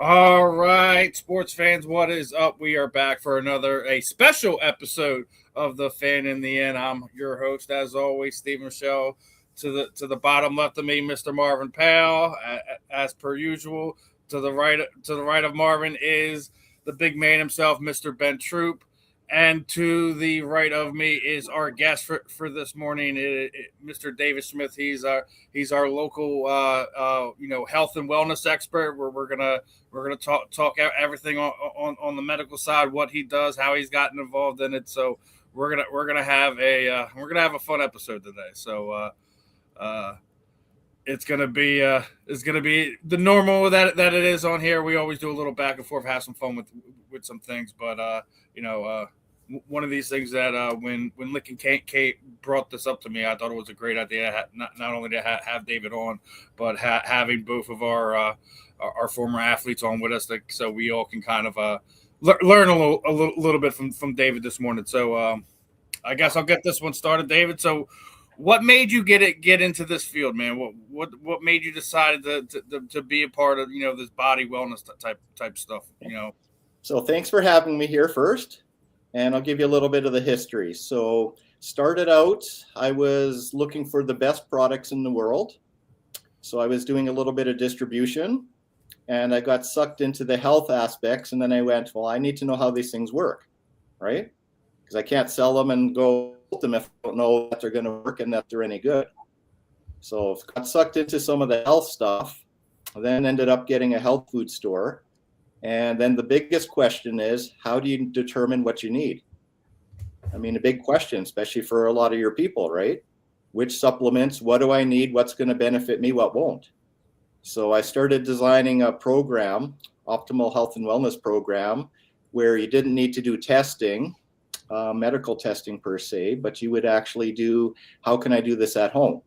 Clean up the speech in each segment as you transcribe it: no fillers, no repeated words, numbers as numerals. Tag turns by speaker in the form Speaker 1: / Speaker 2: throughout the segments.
Speaker 1: All right, sports fans, what is up? We are back for a special episode of the Fan in the End. I'm your host, as always, Steve Michelle. To the bottom left of me, Mr. Marvin Powell, as per usual. To the right of Marvin is the big man himself, Mr. Ben Troupe. And to the right of me is our guest for this morning, Mr. David Smith. He's our local health and wellness expert. Where we're gonna talk everything on the medical side, what he does, how he's gotten involved in it. So we're gonna have a fun episode today. So it's gonna be the normal that it is on here. We always do a little back and forth, have some fun with some things, but one of these things that when Lick and Kate brought this up to me, I thought it was a great idea. Not only to have David on, but having both of our former athletes on with us, so we all can kind of learn a little bit from David this morning. So I guess I'll get this one started, David. So, what made you get into this field, man? What made you decide to be a part of this body wellness type stuff?
Speaker 2: So thanks for having me here first, and I'll give you a little bit of the history. So started out, I was looking for the best products in the world. So I was doing a little bit of distribution, and I got sucked into the health aspects, and then I went, well, I need to know how these things work, right? Because I can't sell them and go them if I don't know that they're going to work and that they're any good. So got sucked into some of the health stuff, then ended up getting a health food store. And then the biggest question is, how do you determine what you need? I mean, a big question, especially for a lot of your people, right? Which supplements, what do I need? What's going to benefit me? What won't? So I started designing a program, optimal health and wellness program, where you didn't need to do testing, medical testing per se, but you would actually do, how can I do this at home?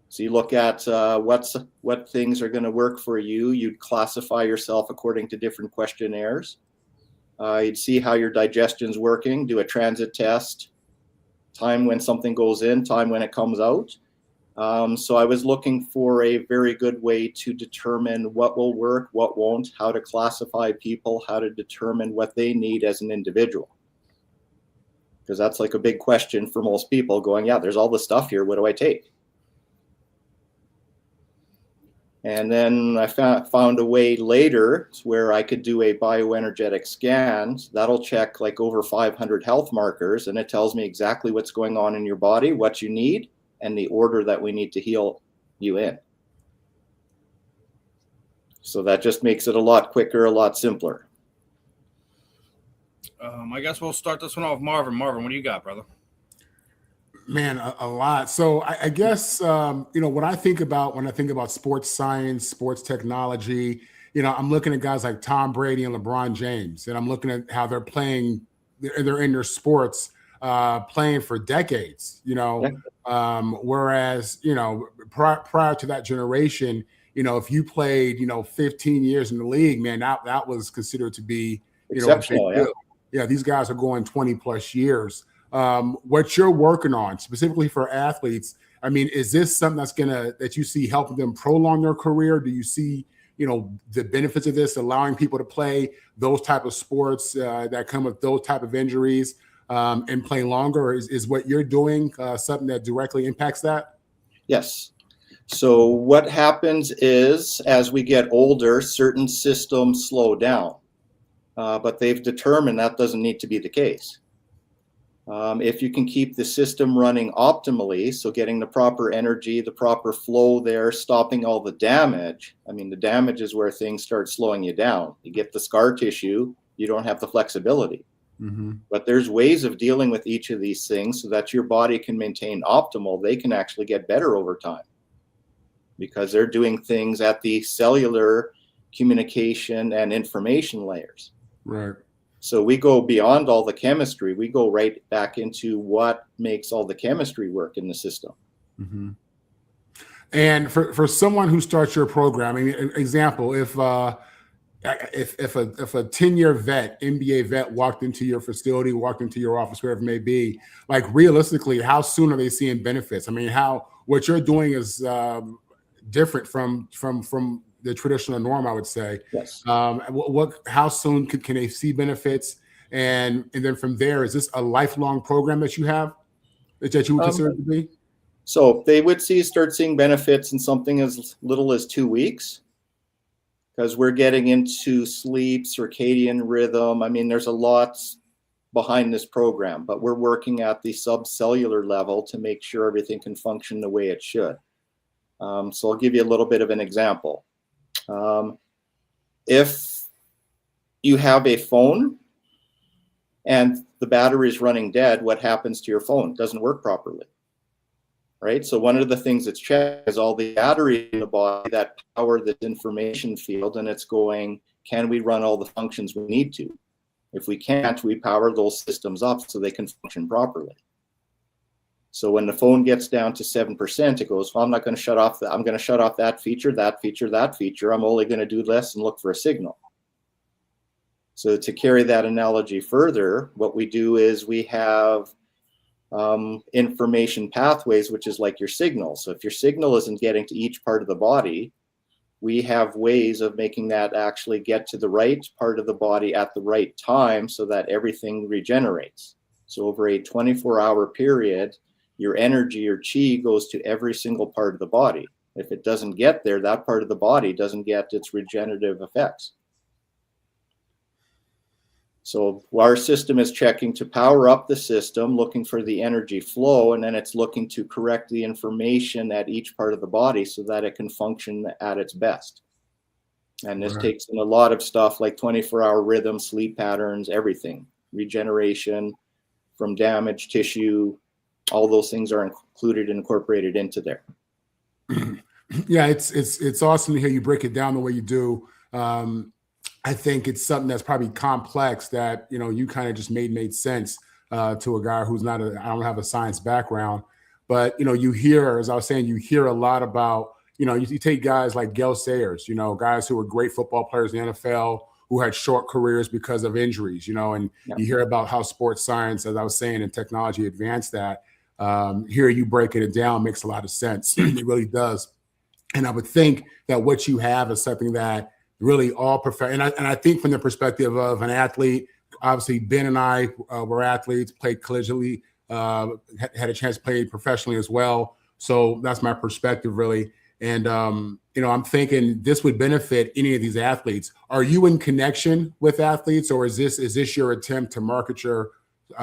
Speaker 2: So you look at what things are going to work for you. You'd classify yourself according to different questionnaires. You'd see how your digestion's working, do a transit test, time when something goes in, time when it comes out. So I was looking for a very good way to determine what will work, what won't, how to classify people, how to determine what they need as an individual. Because that's like a big question for most people going, yeah, there's all this stuff here. What do I take? And then I found a way later where I could do a bioenergetic scan. That'll check like over 500 health markers, and it tells me exactly what's going on in your body, what you need, and the order that we need to heal you in. So that just makes it a lot quicker, a lot simpler.
Speaker 1: I guess we'll start this one off. Marvin, what do you got, brother?
Speaker 3: Man, a lot. So I guess, what I think about when I think about sports science, sports technology, I'm looking at guys like Tom Brady and LeBron James, and I'm looking at how they're playing. They're in their sports, playing for decades, whereas, prior to that generation, if you played, 15 years in the league, man, that was considered to be,
Speaker 2: exceptional.
Speaker 3: Yeah, these guys are going 20 plus years. What you're working on specifically for athletes, I mean, is this something that you see helping them prolong their career? Do you see, the benefits of this, allowing people to play those type of sports that come with those type of injuries and play longer? Is what you're doing something that directly impacts that?
Speaker 2: Yes. So what happens is, as we get older, certain systems slow down, but they've determined that doesn't need to be the case. If you can keep the system running optimally, so getting the proper energy, the proper flow there, stopping all the damage. I mean, the damage is where things start slowing you down. You get the scar tissue, you don't have the flexibility. Mm-hmm. But there's ways of dealing with each of these things so that your body can maintain optimal. They can actually get better over time because they're doing things at the cellular communication and information layers.
Speaker 3: Right.
Speaker 2: So we go beyond all the chemistry. We go right back into what makes all the chemistry work in the system.
Speaker 3: Mm-hmm. And for someone who starts your program, I mean, example, if a 10-year vet, NBA vet walked into your facility, walked into your office, wherever it may be, like realistically, how soon are they seeing benefits? I mean, what you're doing is different from the traditional norm, I would say.
Speaker 2: Yes.
Speaker 3: How soon can they see benefits? And then from there, is this a lifelong program that you have that you would consider it to be?
Speaker 2: So they would start seeing benefits in something as little as 2 weeks, because we're getting into sleep, circadian rhythm. I mean, there's a lot behind this program, but we're working at the subcellular level to make sure everything can function the way it should. So I'll give you a little bit of an example. If you have a phone and the battery is running dead, what happens to your phone? It doesn't work properly, right? So one of the things that's checked is all the battery in the body that power this information field, and it's going, can we run all the functions we need to? If we can't, we power those systems up so they can function properly. So when the phone gets down to 7%, it goes, well, I'm not going to shut off I'm going to shut off that feature, that feature, that feature. I'm only going to do this and look for a signal. So to carry that analogy further, what we do is we have information pathways, which is like your signal. So if your signal isn't getting to each part of the body, we have ways of making that actually get to the right part of the body at the right time so that everything regenerates. So over a 24-hour period, your energy, your chi, goes to every single part of the body. If it doesn't get there, that part of the body doesn't get its regenerative effects. So our system is checking to power up the system, looking for the energy flow, and then it's looking to correct the information at each part of the body so that it can function at its best. And this takes in a lot of stuff like 24-hour rhythm, sleep patterns, everything, regeneration from damaged tissue. All those things are included and incorporated into there.
Speaker 3: Yeah, it's awesome to hear you break it down the way you do. I think it's something that's probably complex that, you kind of just made sense to a guy who's I don't have a science background, but, you hear, as I was saying, you hear a lot about, you take guys like Gale Sayers, guys who were great football players in the NFL who had short careers because of injuries, and you hear about how sports science, as I was saying, and technology advanced that. Here you breaking it down makes a lot of sense. It really does. And I would think that what you have is something that really all and I think from the perspective of an athlete, obviously Ben and I were athletes, played collegiately, had a chance to play professionally as well. So that's my perspective really. And, I'm thinking this would benefit any of these athletes. Are you in connection with athletes, or is this your attempt to market your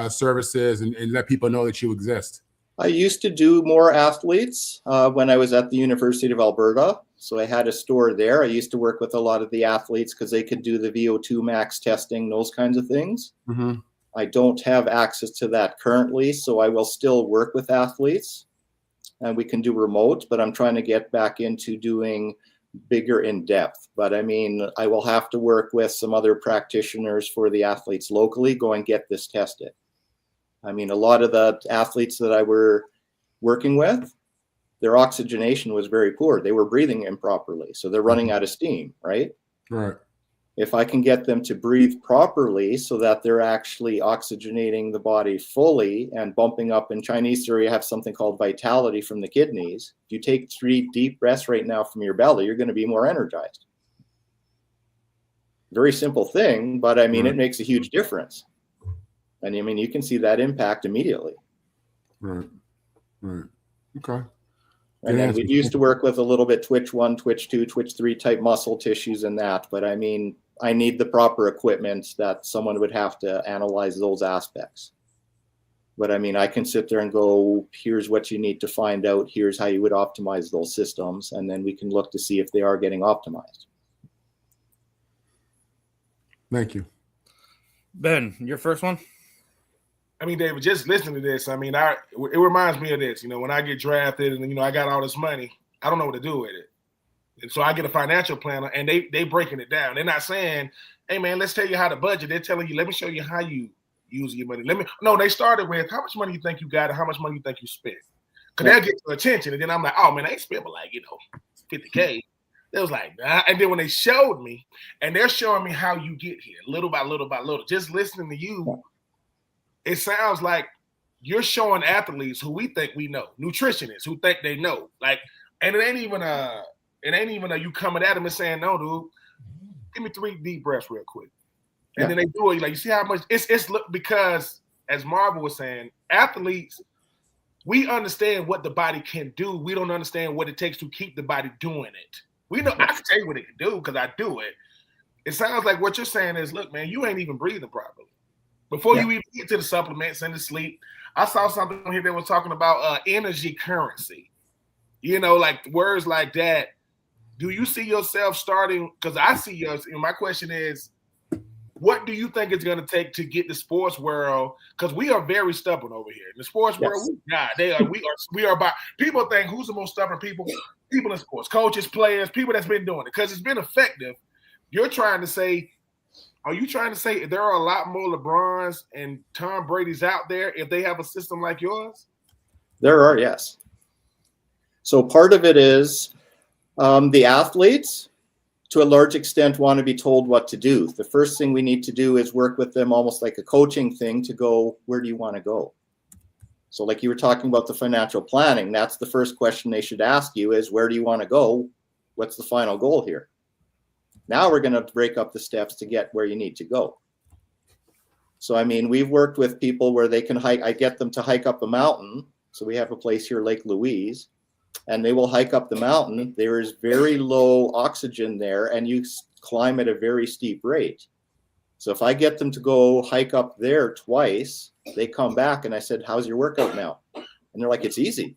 Speaker 3: services and let people know that you exist?
Speaker 2: I used to do more athletes when I was at the University of Alberta. So I had a store there. I used to work with a lot of the athletes because they could do the VO2 max testing, those kinds of things. Mm-hmm. I don't have access to that currently, so I will still work with athletes. And we can do remote, but I'm trying to get back into doing bigger in depth. But I mean, I will have to work with some other practitioners for the athletes locally, go and get this tested. I mean, a lot of the athletes that I were working with, their oxygenation was very poor. They were breathing improperly. So they're running out of steam, right?
Speaker 3: Right.
Speaker 2: If I can get them to breathe properly so that they're actually oxygenating the body fully and bumping up, in Chinese theory, you have something called vitality from the kidneys. If you take 3 deep breaths right now from your belly, you're going to be more energized. Very simple thing, but I mean, It makes a huge difference. And I mean, you can see that impact immediately.
Speaker 3: Right. Okay.
Speaker 2: And then we used to work with a little bit Twitch 1, Twitch 2, Twitch 3 type muscle tissues and that. But I mean, I need the proper equipment that someone would have to analyze those aspects. But I mean, I can sit there and go, here's what you need to find out. Here's how you would optimize those systems. And then we can look to see if they are getting optimized.
Speaker 3: Thank you.
Speaker 1: Ben, your first one?
Speaker 4: I mean, David, just listening to this, I mean, it reminds me of this. When I get drafted and, I got all this money, I don't know what to do with it. And so I get a financial planner, and they breaking it down. They're not saying, hey, man, let's tell you how to budget. They're telling you, let me show you how you use your money. They started with how much money you think you got and how much money you think you spent. Because they'll get your attention. And then I'm like, oh, man, I ain't spent but like, $50K. They was like, nah. And then when they showed me, and they're showing me how you get here, little by little by little, just listening to you, it sounds like you're showing athletes who we think we know, nutritionists who think they know. Like, and it ain't even it ain't even you coming at them and saying, no, dude, give me 3 deep breaths real quick. And then they do it. Like, you see how much it's because, as Marvin was saying, athletes, we understand what the body can do. We don't understand what it takes to keep the body doing it. We know, I can tell you what it can do because I do it. It sounds like what you're saying is, look, man, you ain't even breathing properly. Before you even get to the supplements and the sleep, I saw something here that was talking about energy currency. You know, like words like that. Do you see yourself starting? Because I see yours. My question is, what do you think it's going to take to get the sports world? Because we are very stubborn over here. In the sports world, we are about. People think who's the most stubborn people? People in sports, coaches, players, people that's been doing it because it's been effective. You're trying to say, are you trying to say there are a lot more LeBrons and Tom Brady's out there if they have a system like yours?
Speaker 2: There are, yes. So part of it is the athletes, to a large extent, want to be told what to do. The first thing we need to do is work with them almost like a coaching thing to go, where do you want to go? So like you were talking about the financial planning, that's the first question they should ask you is, where do you want to go? What's the final goal here? Now we're going to break up the steps to get where you need to go. So, I mean, we've worked with people where they can hike. I get them to hike up a mountain. So we have a place here, Lake Louise, and they will hike up the mountain. There is very low oxygen there, and you climb at a very steep rate. So if I get them to go hike up there twice, they come back and I said, how's your workout now? And they're like, it's easy,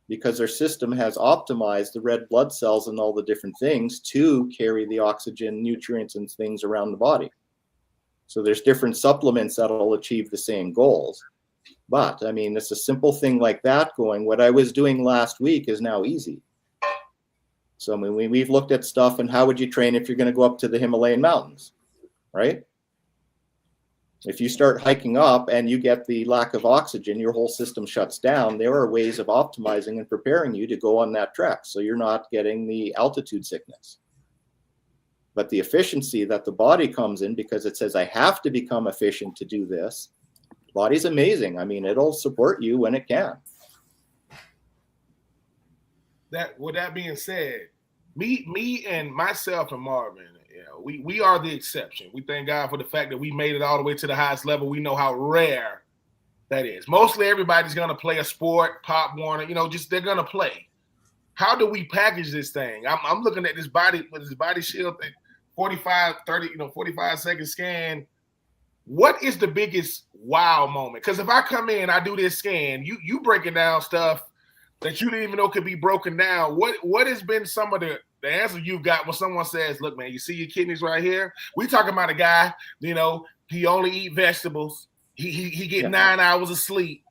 Speaker 2: because their system has optimized the red blood cells and all the different things to carry the oxygen, nutrients, and things around the body. So there's different supplements that'll achieve the same goals. But I mean, it's a simple thing like that going, what I was doing last week is now easy. So I mean, we've looked at stuff and how would you train if you're going to go up to the Himalayan mountains, right? If you start hiking up and you get the lack of oxygen, your whole system shuts down. There are ways of optimizing and preparing you to go on that trek so you're not getting the altitude sickness. But the efficiency that the body comes in, because it says I have to become efficient to do this, body's amazing. I mean, it'll support you when it can.
Speaker 4: With that being said, me and myself and Marvin, we are the exception. We thank God for the fact that we made it all the way to the highest level. We know how rare that is. Mostly everybody's going to play a sport, Pop Warner, just they're going to play. How do we package this thing? I'm looking at this body with this body shield thing, 45 second scan. What is the biggest wow moment? Because if I come in, I do this scan, you breaking down stuff that you didn't even know could be broken down. What has been some of the answer you've got when someone says, look, man, you see your kidneys right here? We talking about a guy, he only eat vegetables. He get 9 hours of sleep.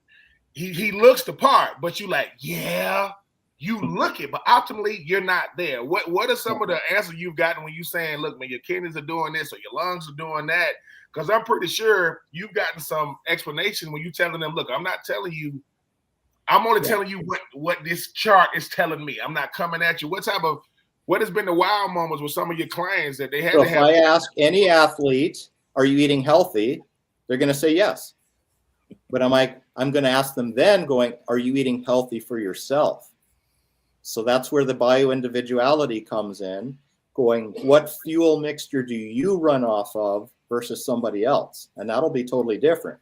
Speaker 4: He looks the part, but you like, yeah, you look it, but ultimately you're not there. What are some of the answers you've gotten when you saying, look, man, your kidneys are doing this or your lungs are doing that? Because I'm pretty sure you've gotten some explanation when you telling them, look, I'm not telling you, I'm only telling you what this chart is telling me. I'm not coming at you. What has been the wow moments with some of your clients that they had to have?
Speaker 2: If I ask any athlete, are you eating healthy? They're going to say yes. But I'm going to ask them then going, are you eating healthy for yourself? So that's where the bio-individuality comes in, going, what fuel mixture do you run off of versus somebody else? And that'll be totally different.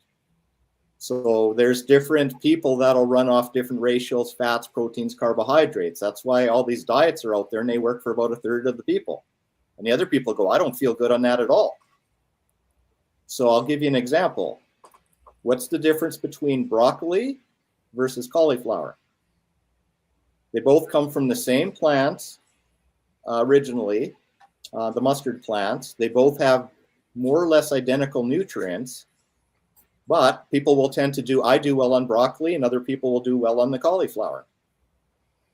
Speaker 2: So there's different people that'll run off different ratios, fats, proteins, carbohydrates. That's why all these diets are out there and they work for about a third of the people. And the other people go, I don't feel good on that at all. So I'll give you an example. What's the difference between broccoli versus cauliflower? They both come from the same plants originally, the mustard plants. They both have more or less identical nutrients. But people will tend to I do well on broccoli, and other people will do well on the cauliflower.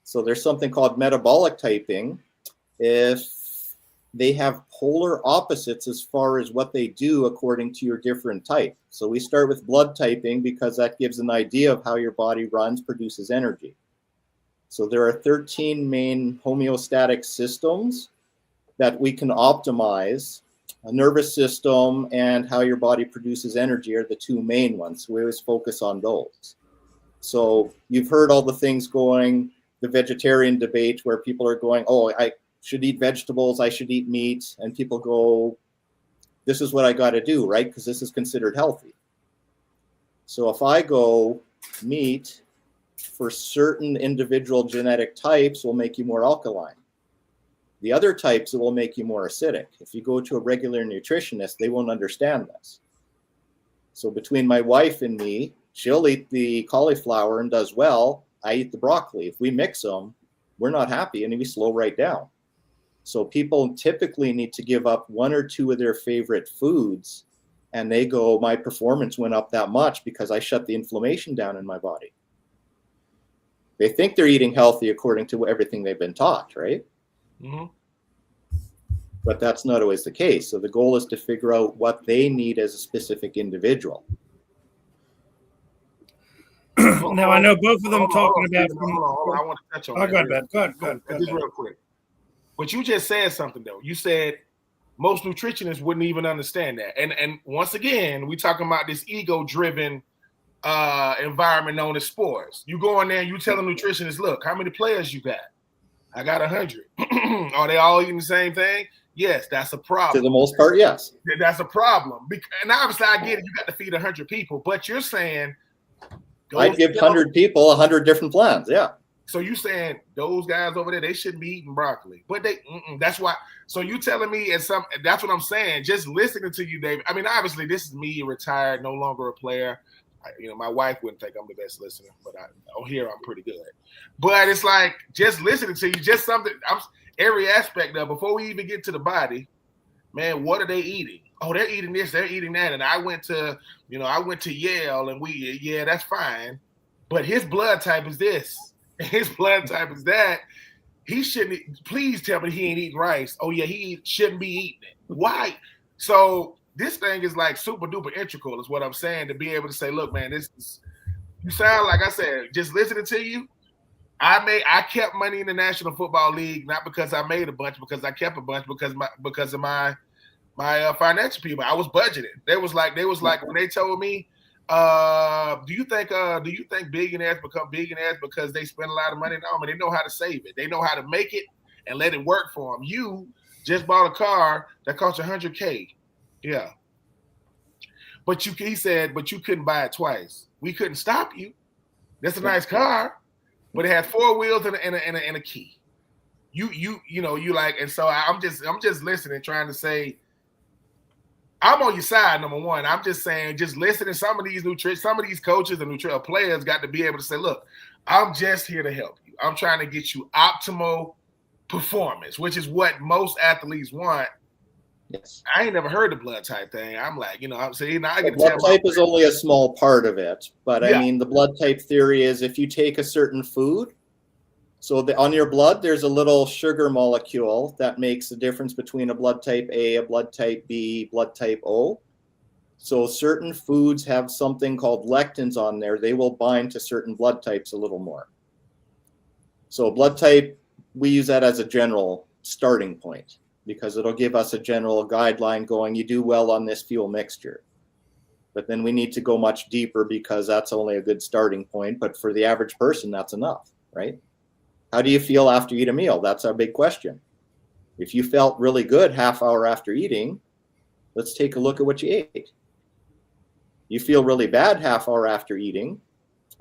Speaker 2: So there's something called metabolic typing. If they have polar opposites as far as what they do according to your different type. So we start with blood typing because that gives an idea of how your body runs, produces energy. So there are 13 main homeostatic systems that we can optimize. A nervous system and how your body produces energy are the two main ones. So we always focus on those. So you've heard all the things going, the vegetarian debate where people are going, oh, I should eat vegetables, I should eat meat. And people go, this is what I got to do, right? Because this is considered healthy. So if I go meat for certain individual genetic types will make you more alkaline. The other types, it will make you more acidic. If you go to a regular nutritionist, they won't understand this. So between my wife and me, she'll eat the cauliflower and does well. I eat the broccoli. If we mix them, we're not happy and we slow right down. So people typically need to give up one or two of their favorite foods, and they go, my performance went up that much because I shut the inflammation down in my body. They think they're eating healthy according to everything they've been taught, right?
Speaker 4: Mm-hmm.
Speaker 2: But that's not always the case. So the goal is to figure out what they need as a specific individual.
Speaker 1: Now, I know both of them talking about.
Speaker 4: Hold on. I want to touch on
Speaker 1: that. Go ahead, Ben. Go ahead.
Speaker 4: Just real quick. But you just said something, though. You said most nutritionists wouldn't even understand that. And once again, we talking about this ego-driven environment known as sports. You go in there and you tell a nutritionist, look, how many players you got? I got 100. Are they all eating the same thing? Yes, that's a problem.
Speaker 2: To the most part, yes.
Speaker 4: That's a problem. And obviously, I get it. You got to feed 100 people. But you're saying...
Speaker 2: I'd give 100 people 100 different plans, yeah.
Speaker 4: So you saying those guys over there, they shouldn't be eating broccoli, but that's why. So you telling me that's what I'm saying. Just listening to you, David. I mean, obviously this is me, retired, no longer a player. My wife wouldn't think I'm the best listener, but here I'm pretty good. But it's like just listening to you, just something. Every aspect of before we even get to the body, man. What are they eating? Oh, they're eating this, they're eating that, and I went to Yale, and that's fine, but his blood type is this. His blood type is that. He shouldn't. Please tell me he ain't eating rice. Oh yeah, he shouldn't be eating it. Why? So this thing is like super duper integral, is what I'm saying. To be able to say, look, man, you sound like I said. Just listening to you, I kept money in the National Football League not because I made a bunch, because I kept a bunch because of my financial people. I was budgeted. They was like when they told me. Do you think billionaires become billionaires because they spend a lot of money? No, I mean, they know how to save it. They know how to make it and let it work for them. You just bought a car that cost $100K. Yeah. But he said you couldn't buy it twice. We couldn't stop you. That's a nice car, but it had 4 wheels and a key. You like, and so I'm just listening, trying to say, I'm on your side, number one. I'm just saying, just listening. Some of these coaches and players got to be able to say, look, I'm just here to help you. I'm trying to get you optimal performance, which is what most athletes want.
Speaker 2: Yes.
Speaker 4: I ain't never heard the blood type thing. I'm like, I'm saying, I get
Speaker 2: blood type is only a small part of it. But yeah. I mean, the blood type theory is if you take a certain food, so on your blood, there's a little sugar molecule that makes the difference between a blood type A, a blood type B, blood type O. So certain foods have something called lectins on there. They will bind to certain blood types a little more. So blood type, we use that as a general starting point because it'll give us a general guideline going, you do well on this fuel mixture. But then we need to go much deeper because that's only a good starting point. But for the average person, that's enough, right? How do you feel after you eat a meal? That's our big question. If you felt really good half hour after eating, let's take a look at what you ate. You feel really bad half hour after eating,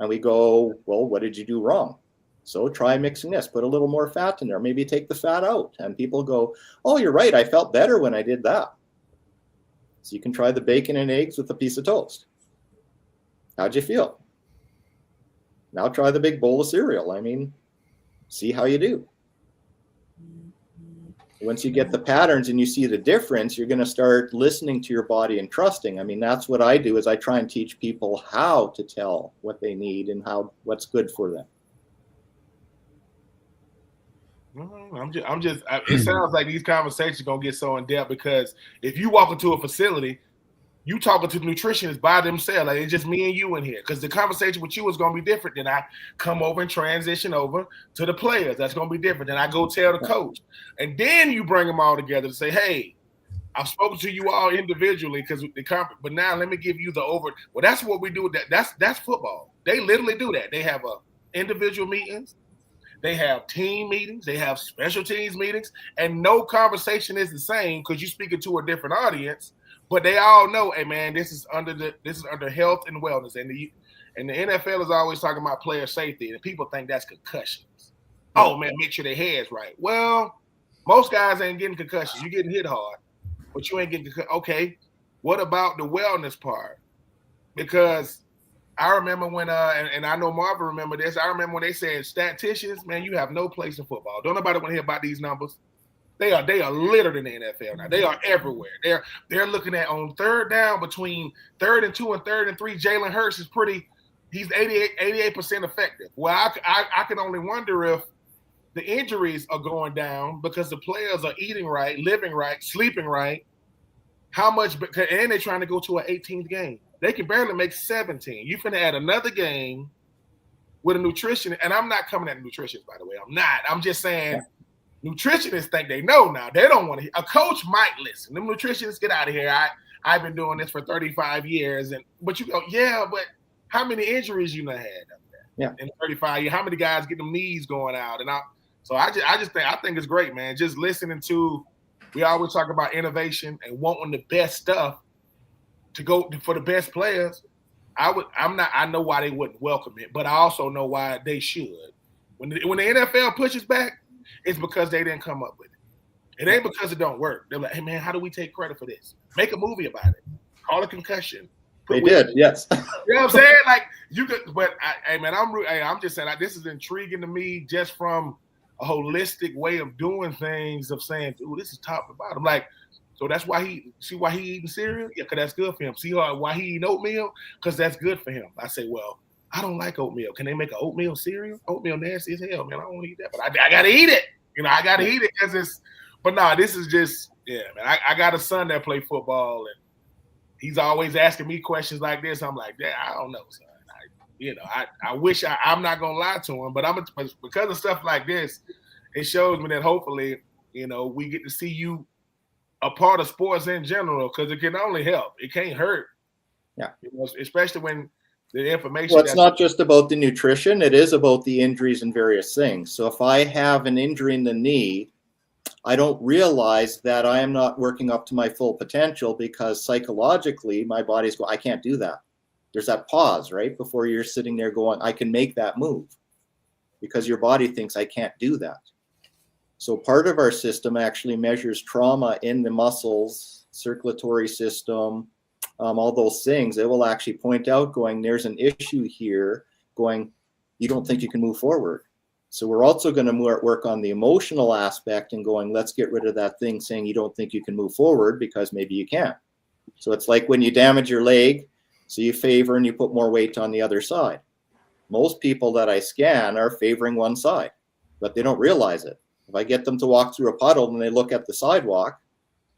Speaker 2: and we go, well, what did you do wrong? So try mixing this, put a little more fat in there, maybe take the fat out. And people go, oh, you're right, I felt better when I did that. So you can try the bacon and eggs with a piece of toast. How'd you feel? Now try the big bowl of cereal. I mean, see how you do. Once you get the patterns and you see the difference, you're going to start listening to your body and trusting. I mean, that's what I do is I try and teach people how to tell what they need and what's good for them.
Speaker 4: It sounds like these conversations are going to get so in depth because if you walk into a facility, you talking to the nutritionists by themselves. Like it's just me and you in here. Because the conversation with you is going to be different than I come over and transition over to the players. That's going to be different. Then I go tell the coach. And then you bring them all together to say, hey, I've spoken to you all individually but now let me give you the over. Well, that's what we do. That's football. They literally do that. They have individual meetings. They have team meetings. They have special teams meetings, and no conversation is the same because you're speaking to a different audience. But they all know, hey man, this is under health and wellness, and the NFL is always talking about player safety, and people think that's concussions. Oh man, make sure their head's right. Well, most guys ain't getting concussions. You're getting hit hard, but you ain't getting okay. What about the wellness part? Because I remember when, and I know Marvin remember this. I remember when they said statisticians, man, you have no place in football. Don't nobody want to hear about these numbers. They are littered in the NFL now. They are everywhere. They're looking at on third down between 3rd and 2 and 3rd and 3. Jalen Hurts is he's 88% effective. Well, I can only wonder if the injuries are going down because the players are eating right, living right, sleeping right. How much? And they're trying to go to an 18th game. They can barely make 17. You finna add another game with a nutrition, and I'm not coming at nutritionists, by the way. I'm not. I'm just saying nutritionists think they know now. They don't want to hear. A coach might listen. Them nutritionists, get out of here. I've been doing this for 35 years, but you go, yeah, but how many injuries you done had up there?
Speaker 2: Yeah.
Speaker 4: In 35 years, how many guys get them knees going out? And I think it's great, man. Just listening to. We always talk about innovation and wanting the best stuff to go for the best players. I know why they wouldn't welcome it, but I also know why they should. When the NFL pushes back, it's because they didn't come up with it. It ain't because it don't work. They're like, hey man, how do we take credit for this? Make a movie about it. Call it concussion.
Speaker 2: They did, yes.
Speaker 4: You know what I'm saying? Like you could, but I'm just saying, like, this is intriguing to me just from a holistic way of doing things, of saying, ooh, this is top to bottom. Like, so that's why he eating cereal? Yeah, because that's good for him. See why he eating oatmeal? Because that's good for him. I say, well, I don't like oatmeal. Can they make an oatmeal cereal? Oatmeal nasty as hell, man. I don't want to eat that, but I got to eat it. You know, I got to eat it because it's, but no, this is just, yeah, man. I got a son that play football, and he's always asking me questions like this. I'm like, yeah, I don't know, son. I wish I'm not going to lie to him, but because of stuff like this, it shows me that hopefully, we get to see you a part of sports in general, because it can only help. It can't hurt.
Speaker 2: Yeah.
Speaker 4: Especially when the information.
Speaker 2: Well, it's not just about the nutrition. It is about the injuries and various things. So if I have an injury in the knee, I don't realize that I am not working up to my full potential, because psychologically my body's going, I can't do that. There's that pause, right? Before you're sitting there going, I can make that move, because your body thinks I can't do that. So part of our system actually measures trauma in the muscles, circulatory system, all those things. It will actually point out going, there's an issue here, going, you don't think you can move forward. So we're also going to work on the emotional aspect and going, let's get rid of that thing saying you don't think you can move forward, because maybe you can't. So it's like when you damage your leg, so you favor and you put more weight on the other side. Most people that I scan are favoring one side, but they don't realize it. If I get them to walk through a puddle and they look at the sidewalk,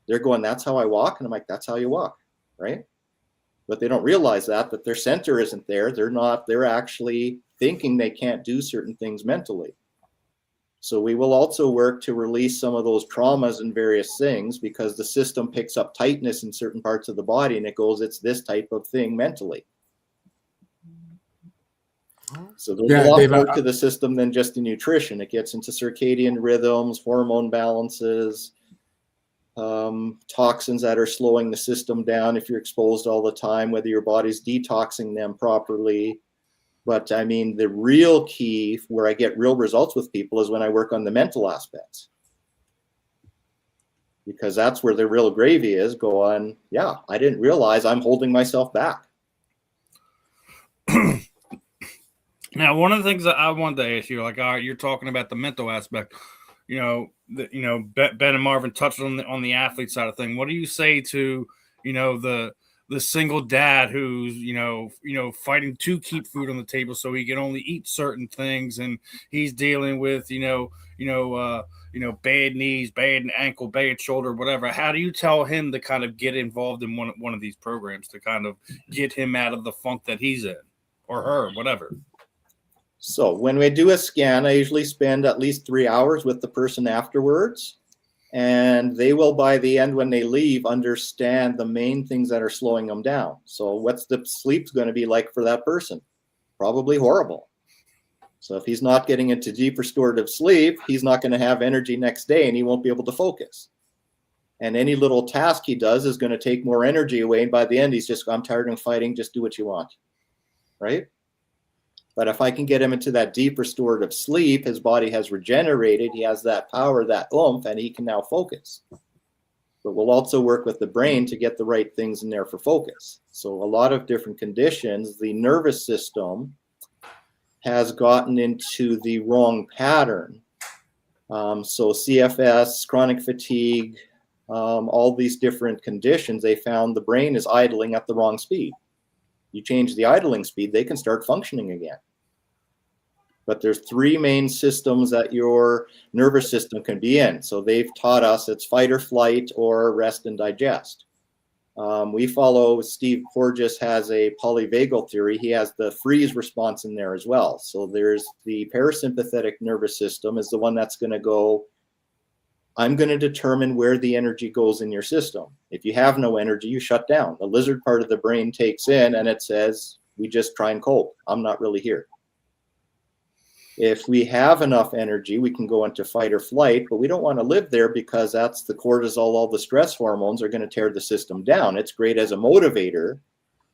Speaker 2: they're going, that's how I walk. And I'm like, that's how you walk, right? But they don't realize that their center isn't there. They're actually thinking they can't do certain things mentally. So we will also work to release some of those traumas and various things, because the system picks up tightness in certain parts of the body and it goes, it's this type of thing mentally. So there's a lot more to the system than just the nutrition. It gets into circadian rhythms, hormone balances, toxins that are slowing the system down if you're exposed all the time, whether your body's detoxing them properly. But I mean, the real key where I get real results with people is when I work on the mental aspects, because that's where the real gravy is, going, yeah, I didn't realize I'm holding myself back.
Speaker 1: Now, one of the things that I wanted to ask you, like, all right, you're talking about the mental aspect, Ben and Marvin touched on the athlete side of thing. What do you say to, the single dad who's, fighting to keep food on the table so he can only eat certain things, and he's dealing with, bad knees, bad ankle, bad shoulder, whatever. How do you tell him to kind of get involved in one of these programs to kind of get him out of the funk that he's in, or her, whatever?
Speaker 2: So when we do a scan, I usually spend at least 3 hours with the person afterwards, and they will, by the end, when they leave, understand the main things that are slowing them down. So what's the sleep going to be like for that person? Probably horrible. So if he's not getting into deep restorative sleep, he's not going to have energy next day and he won't be able to focus. And any little task he does is going to take more energy away. And by the end, he's just, I'm tired of fighting, just do what you want. Right? But if I can get him into that deep restorative sleep, his body has regenerated, he has that power, that oomph, and he can now focus. But we'll also work with the brain to get the right things in there for focus. So a lot of different conditions, the nervous system has gotten into the wrong pattern. So CFS, chronic fatigue, all these different conditions, they found the brain is idling at the wrong speed. You change the idling speed, they can start functioning again. But there's three main systems that your nervous system can be in. So they've taught us it's fight or flight or rest and digest. We follow, Steve Porges has a polyvagal theory. He has the freeze response in there as well. So there's the parasympathetic nervous system is the one that's going to go, I'm going to determine where the energy goes in your system. If you have no energy, you shut down. The lizard part of the brain takes in and it says, we just try and cope. I'm not really here. If we have enough energy, we can go into fight or flight, but we don't want to live there because that's the cortisol, all the stress hormones are going to tear the system down. It's great as a motivator,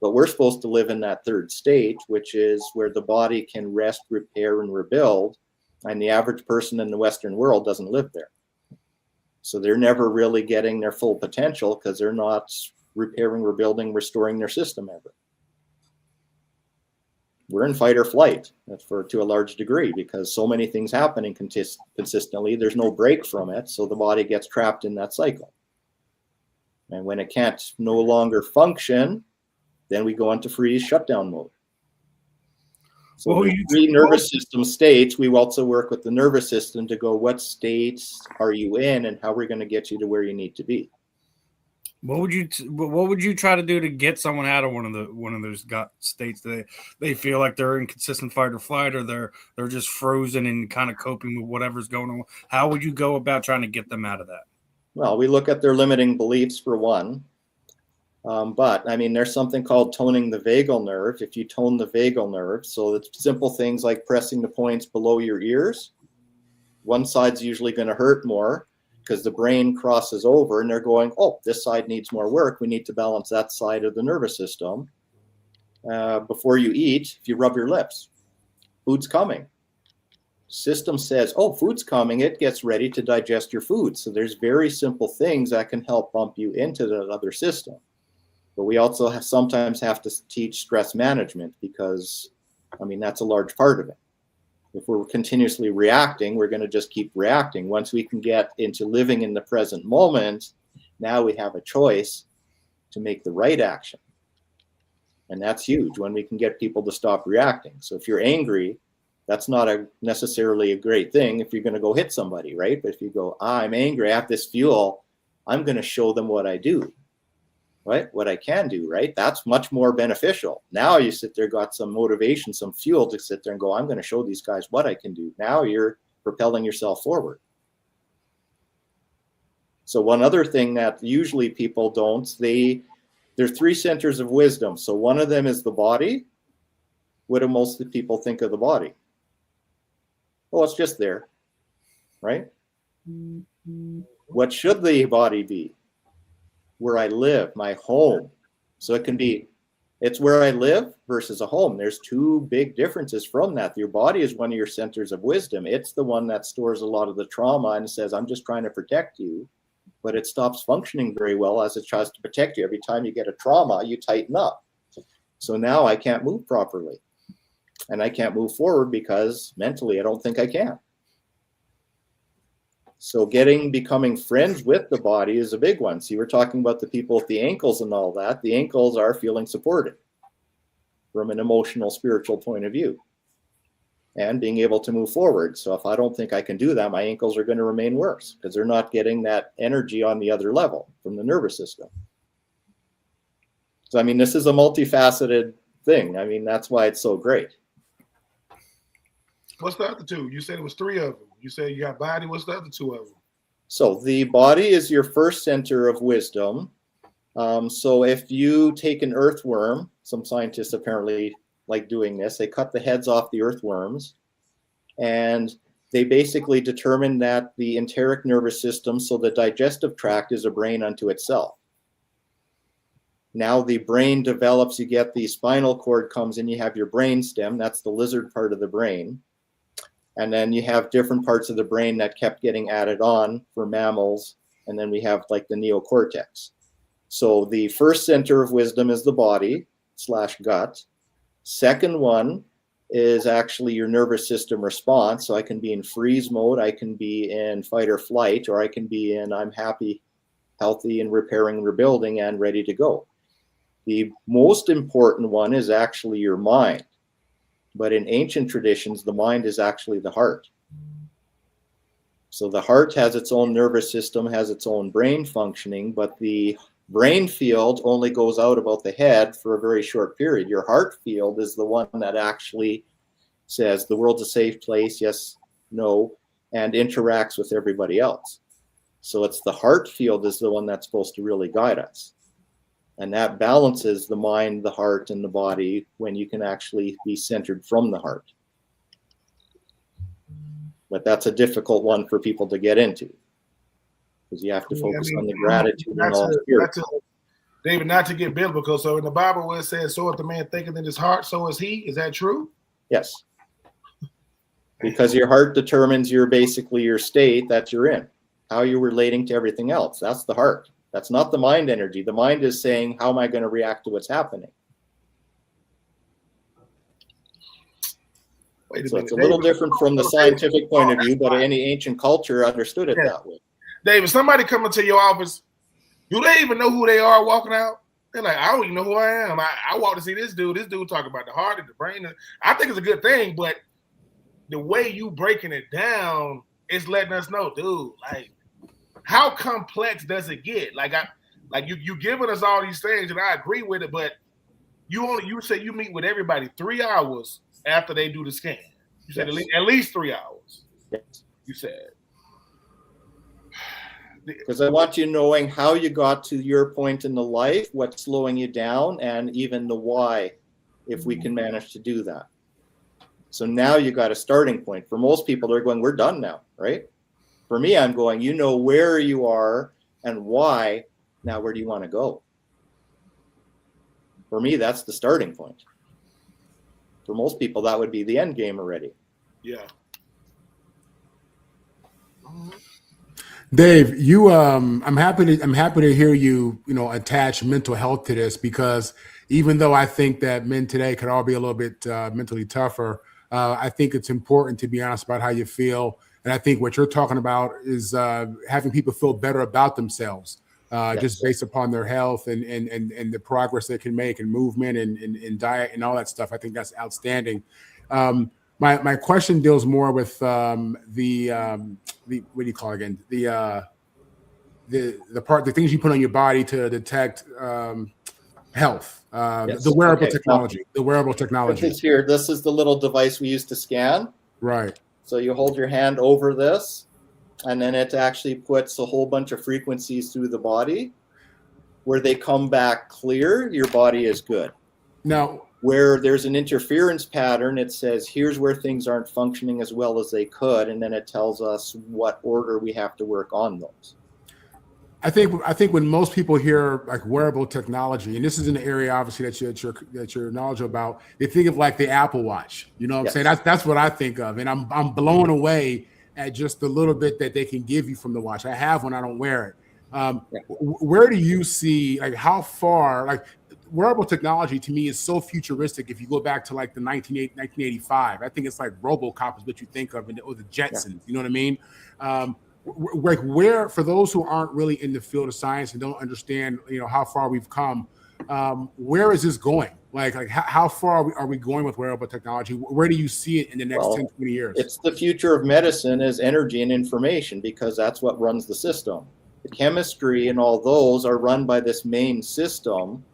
Speaker 2: but we're supposed to live in that third state, which is where the body can rest, repair, and rebuild. And the average person in the Western world doesn't live there. So they're never really getting their full potential because they're not repairing, rebuilding, restoring their system ever. We're in fight or flight to a large degree because so many things happening consistently. There's no break from it. So the body gets trapped in that cycle. And when it can't no longer function, then we go into freeze shutdown mode. So three nervous system states, we also work with the nervous system to go, what states are you in and how we're going to get you to where you need to be.
Speaker 1: What would you try to do to get someone out of one of those states that they feel like they're in consistent fight or flight, or they're just frozen and kind of coping with whatever's going on? How would you go about trying to get them out of that?
Speaker 2: Well, we look at their limiting beliefs for one. But I mean, there's something called toning the vagal nerve. If you tone the vagal nerve, so it's simple things like pressing the points below your ears. One side's usually going to hurt more, because the brain crosses over and they're going, oh, this side needs more work. We need to balance that side of the nervous system. Before you eat, if you rub your lips, food's coming. System says, oh, food's coming. It gets ready to digest your food. So there's very simple things that can help bump you into the other system. But we also sometimes have to teach stress management because, I mean, that's a large part of it. If we're continuously reacting, we're going to just keep reacting. Once we can get into living in the present moment, now we have a choice to make the right action. And that's huge when we can get people to stop reacting. So if you're angry, that's not necessarily a great thing if you're going to go hit somebody, right? But if you go, I'm angry, I have this fuel, I'm going to show them what I do. Right? What I can do, right? That's much more beneficial. Now you sit there, got some motivation, some fuel to sit there and go, I'm going to show these guys what I can do. Now you're propelling yourself forward. So one other thing that usually people don't, there's three centers of wisdom. So one of them is the body. What do most of the people think of the body? Oh, it's just there, right? What should the body be? Where I live, my home. So it can be, it's where I live versus a home. There's two big differences from that. Your body is one of your centers of wisdom. It's the one that stores a lot of the trauma and says, I'm just trying to protect you, but it stops functioning very well as it tries to protect you. Every time you get a trauma, you tighten up. So now I can't move properly and I can't move forward because mentally I don't think I can. So becoming friends with the body is a big one. See, we're talking about the people with the ankles and all that. The ankles are feeling supported from an emotional, spiritual point of view and being able to move forward. So if I don't think I can do that, my ankles are going to remain worse because they're not getting that energy on the other level from the nervous system. So, I mean, this is a multifaceted thing. I mean, that's why it's so great.
Speaker 4: What's the other two? You said it was three of them. You said you got body. What's the other two of them?
Speaker 2: So the body is your first center of wisdom. So if you take an earthworm, some scientists apparently like doing this, they cut the heads off the earthworms And they basically determined that the enteric nervous system, so the digestive tract, is a brain unto itself. Now the brain develops, you get the spinal cord comes in, you have your brain stem, that's the lizard part of the brain. And then you have different parts of the brain that kept getting added on for mammals. And then we have like the neocortex. So the first center of wisdom is the body / gut. Second one is actually your nervous system response. So I can be in freeze mode, I can be in fight or flight, or I can be in I'm happy, healthy, and repairing, rebuilding, and ready to go. The most important one is actually your mind. But in ancient traditions, the mind is actually the heart. So the heart has its own nervous system, has its own brain functioning, but the brain field only goes out about the head for a very short period. Your heart field is the one that actually says the world's a safe place, yes, no, and interacts with everybody else. So it's the heart field is the one that's supposed to really guide us. And that balances the mind, the heart, and the body when you can actually be centered from the heart. But that's a difficult one for people to get into because you have to focus on the gratitude and all spirit.
Speaker 4: David, not to get biblical. So in the Bible where it says, so if the man thinketh in his heart, so is he. Is that true?
Speaker 2: Yes. Because your heart determines basically your state that you're in, how you're relating to everything else. That's the heart. That's not the mind energy. The mind is saying, how am I going to react to what's happening? So it's a little different from the scientific point of view, but any ancient culture understood it that way.
Speaker 4: David, somebody come into your office, do they even know who they are walking out? They're like, I don't even know who I am. I walk to see this dude. This dude talking about the heart and the brain. I think it's a good thing, but the way you breaking it down is letting us know, dude, like, how complex does it get? Like you giving us all these things, and I agree with it, but you say you meet with everybody 3 hours after they do the scan. You said
Speaker 2: Yes.
Speaker 4: at least 3 hours.
Speaker 2: Yes.
Speaker 4: You said.
Speaker 2: Because I want you knowing how you got to your point in the life, what's slowing you down, and even the why, if we can manage to do that. So now you got a starting point. For most people, they're going, we're done now, right? For me, I'm going, you know where you are and why. Now, where do you want to go? For me, that's the starting point. For most people, that would be the end game already.
Speaker 4: Yeah.
Speaker 3: Dave, you I'm happy to hear you attach mental health to this, because even though I think that men today could all be a little bit mentally tougher, I think it's important to be honest about how you feel. And I think what you're talking about is having people feel better about themselves,
Speaker 2: Yes.
Speaker 3: just based upon their health and the progress they can make and movement and diet and all that stuff. I think that's outstanding. My question deals more with the what do you call it again? The things you put on your body to detect health.
Speaker 2: Yes.
Speaker 3: The wearable
Speaker 2: Okay.
Speaker 3: technology. The wearable technology.
Speaker 2: This is the little device we use to scan.
Speaker 3: Right.
Speaker 2: So you hold your hand over this, and then it actually puts a whole bunch of frequencies through the body. Where they come back clear, your body is good.
Speaker 3: Now,
Speaker 2: where there's an interference pattern, it says, here's where things aren't functioning as well as they could, and then it tells us what order we have to work on those.
Speaker 3: I think when most people hear like wearable technology, and this is an area obviously that you're knowledgeable about, they think of like the Apple Watch. You know what I'm saying? That's what I think of, and I'm blown away at just the little bit that they can give you from the watch. I have one, I don't wear it. Where do you see, like, how far, like, wearable technology to me is so futuristic? If you go back to like the 1985, I think it's like RoboCop is what you think of, or the Jetsons. You know what I mean? Like, where, for those who aren't really in the field of science and don't understand, how far we've come, where is this going? Like how far are we going with wearable technology? Where do you see it in the next 10, 20 years?
Speaker 2: It's the future of medicine is energy and information, because that's what runs the system. The chemistry and all those are run by this main system,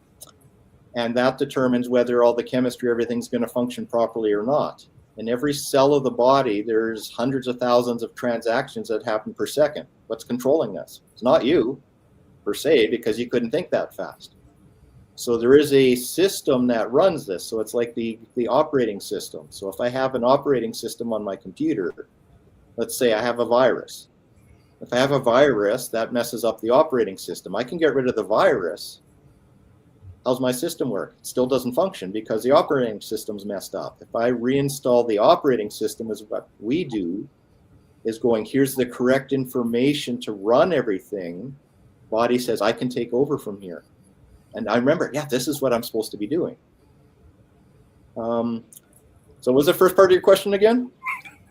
Speaker 2: and that determines whether all the chemistry, everything's going to function properly or not. In every cell of the body, there's hundreds of thousands of transactions that happen per second. What's controlling this? It's not you, per se, because you couldn't think that fast. So there is a system that runs this. So it's like the operating system. So if I have an operating system on my computer, let's say I have a virus. If I have a virus, that messes up the operating system. I can get rid of the virus. How's my system work? It still doesn't function because the operating system's messed up. If I reinstall the operating system, is what we do, is going, here's the correct information to run everything. Body says, I can take over from here. And I remember, yeah, this is what I'm supposed to be doing. So what was the first part of your question again?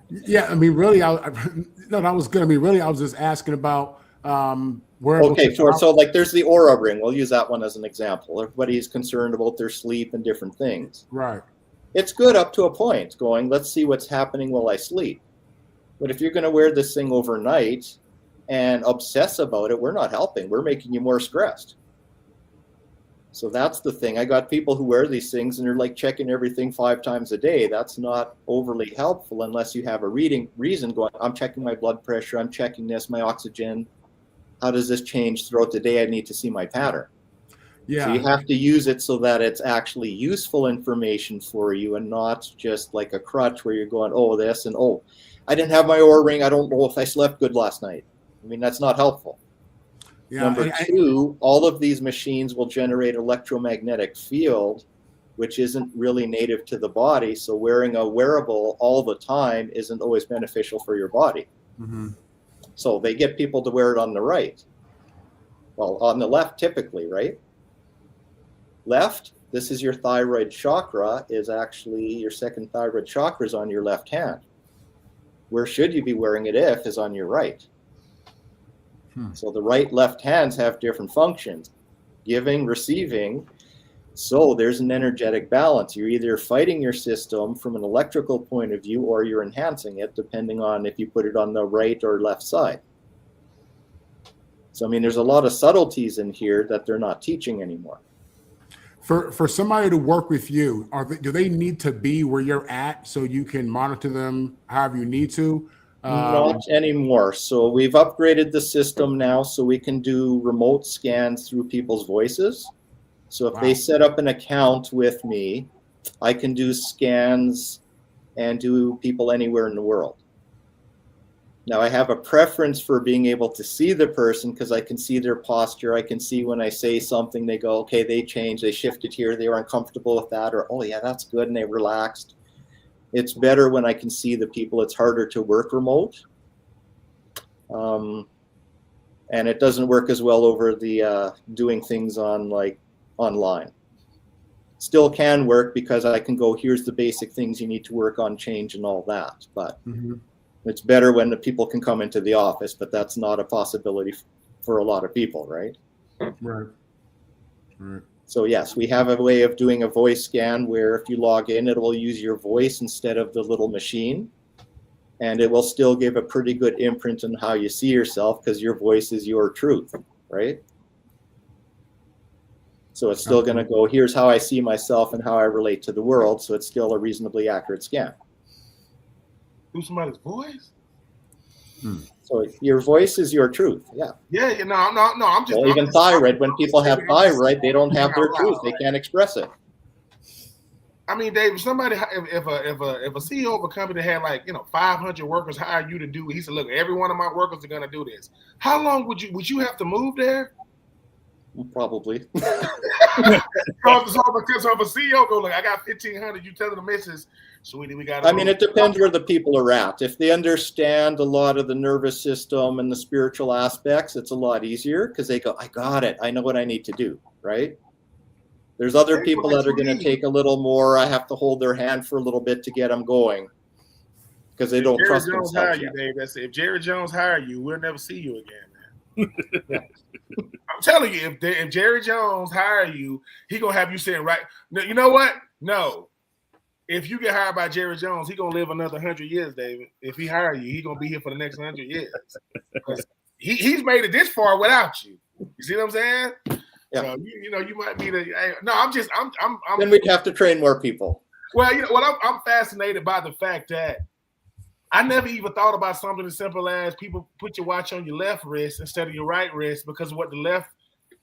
Speaker 3: Yeah, I mean, really, no, that was good. I mean, really, I was just asking about where.
Speaker 2: Okay, sure. So like there's the Aura ring. We'll use that one as an example. Everybody's concerned about their sleep and different things.
Speaker 3: Right.
Speaker 2: It's good up to a point, going, let's see what's happening while I sleep. But if you're going to wear this thing overnight and obsess about it, we're not helping. We're making you more stressed. So that's the thing. I got people who wear these things and they're like checking everything 5 times a day. That's not overly helpful unless you have a reason going, I'm checking my blood pressure, I'm checking this, my oxygen. How does this change throughout the day? I need to see my pattern.
Speaker 3: Yeah.
Speaker 2: So you have to use it so that it's actually useful information for you and not just like a crutch where you're going, oh, this and oh, I didn't have my Oura ring. I don't know if I slept good last night. I mean, that's not helpful. Yeah, Number 2, all of these machines will generate electromagnetic field, which isn't really native to the body. So wearing a wearable all the time isn't always beneficial for your body.
Speaker 3: Mm-hmm.
Speaker 2: So they get people to wear it on the right. Well, on the left typically, right? Left, this is your thyroid chakra, is actually your second thyroid chakra is on your left hand. Where should you be wearing it if is on your right. So the right, left hands have different functions, giving, receiving. So there's an energetic balance. You're either fighting your system from an electrical point of view or you're enhancing it, depending on if you put it on the right or left side. So, I mean, there's a lot of subtleties in here that they're not teaching anymore.
Speaker 3: For somebody to work with you, do they need to be where you're at so you can monitor them however you need to?
Speaker 2: Not anymore. So we've upgraded the system now so we can do remote scans through people's voices. So if they set up an account with me, I can do scans and do people anywhere in the world. Now I have a preference for being able to see the person because I can see their posture. I can see when I say something, they go, okay, they changed, they shifted here, they were uncomfortable with that, or, oh yeah, that's good, and they relaxed. It's better when I can see the people. It's harder to work remote. And it doesn't work as well over the doing things on like online. Still can work because I can go, here's the basic things you need to work on, change and all that. But it's better when the people can come into the office, but that's not a possibility for a lot of people, right?
Speaker 3: Right. Right.
Speaker 2: So yes, we have a way of doing a voice scan where if you log in, it will use your voice instead of the little machine. And it will still give a pretty good imprint on how you see yourself because your voice is your truth, right? So it's still going to go, here's how I see myself and how I relate to the world. So it's still a reasonably accurate scan.
Speaker 4: Do somebody's voice?
Speaker 2: So your voice is your truth. Yeah.
Speaker 4: Yeah. No. I'm just.
Speaker 2: Well, even thyroid. When people have thyroid, they don't have their truth. They can't express it.
Speaker 4: I mean, Dave, if a CEO of a company had 500 workers hire you to do, he said, look, every one of my workers are going to do this. How long would you have to move there?
Speaker 2: Probably.
Speaker 4: So if a CEO go, look, I got 1,500, you tell the missus, sweetie, we got.
Speaker 2: I mean, it depends where the people are at. If they understand a lot of the nervous system and the spiritual aspects, it's a lot easier because they go, I got it. I know what I need to do, right? There's other people that are going to take a little more. I have to hold their hand for a little bit to get them going because they don't trust themselves yet.
Speaker 4: If Jerry Jones hire you, we'll never see you again, man. Yeah. I'm telling you, if Jerry Jones hire you, he gonna have you saying right. You know what? No. If you get hired by Jerry Jones, he gonna live another 100 years, David. If he hire you, he gonna be here for the next 100 years. He's made it this far without you. You see what I'm saying? Yeah. So, you might be the. No, I'm.
Speaker 2: Then we'd have to train more people.
Speaker 4: Well, I'm fascinated by the fact that I never even thought about something as simple as people put your watch on your left wrist instead of your right wrist because of what the left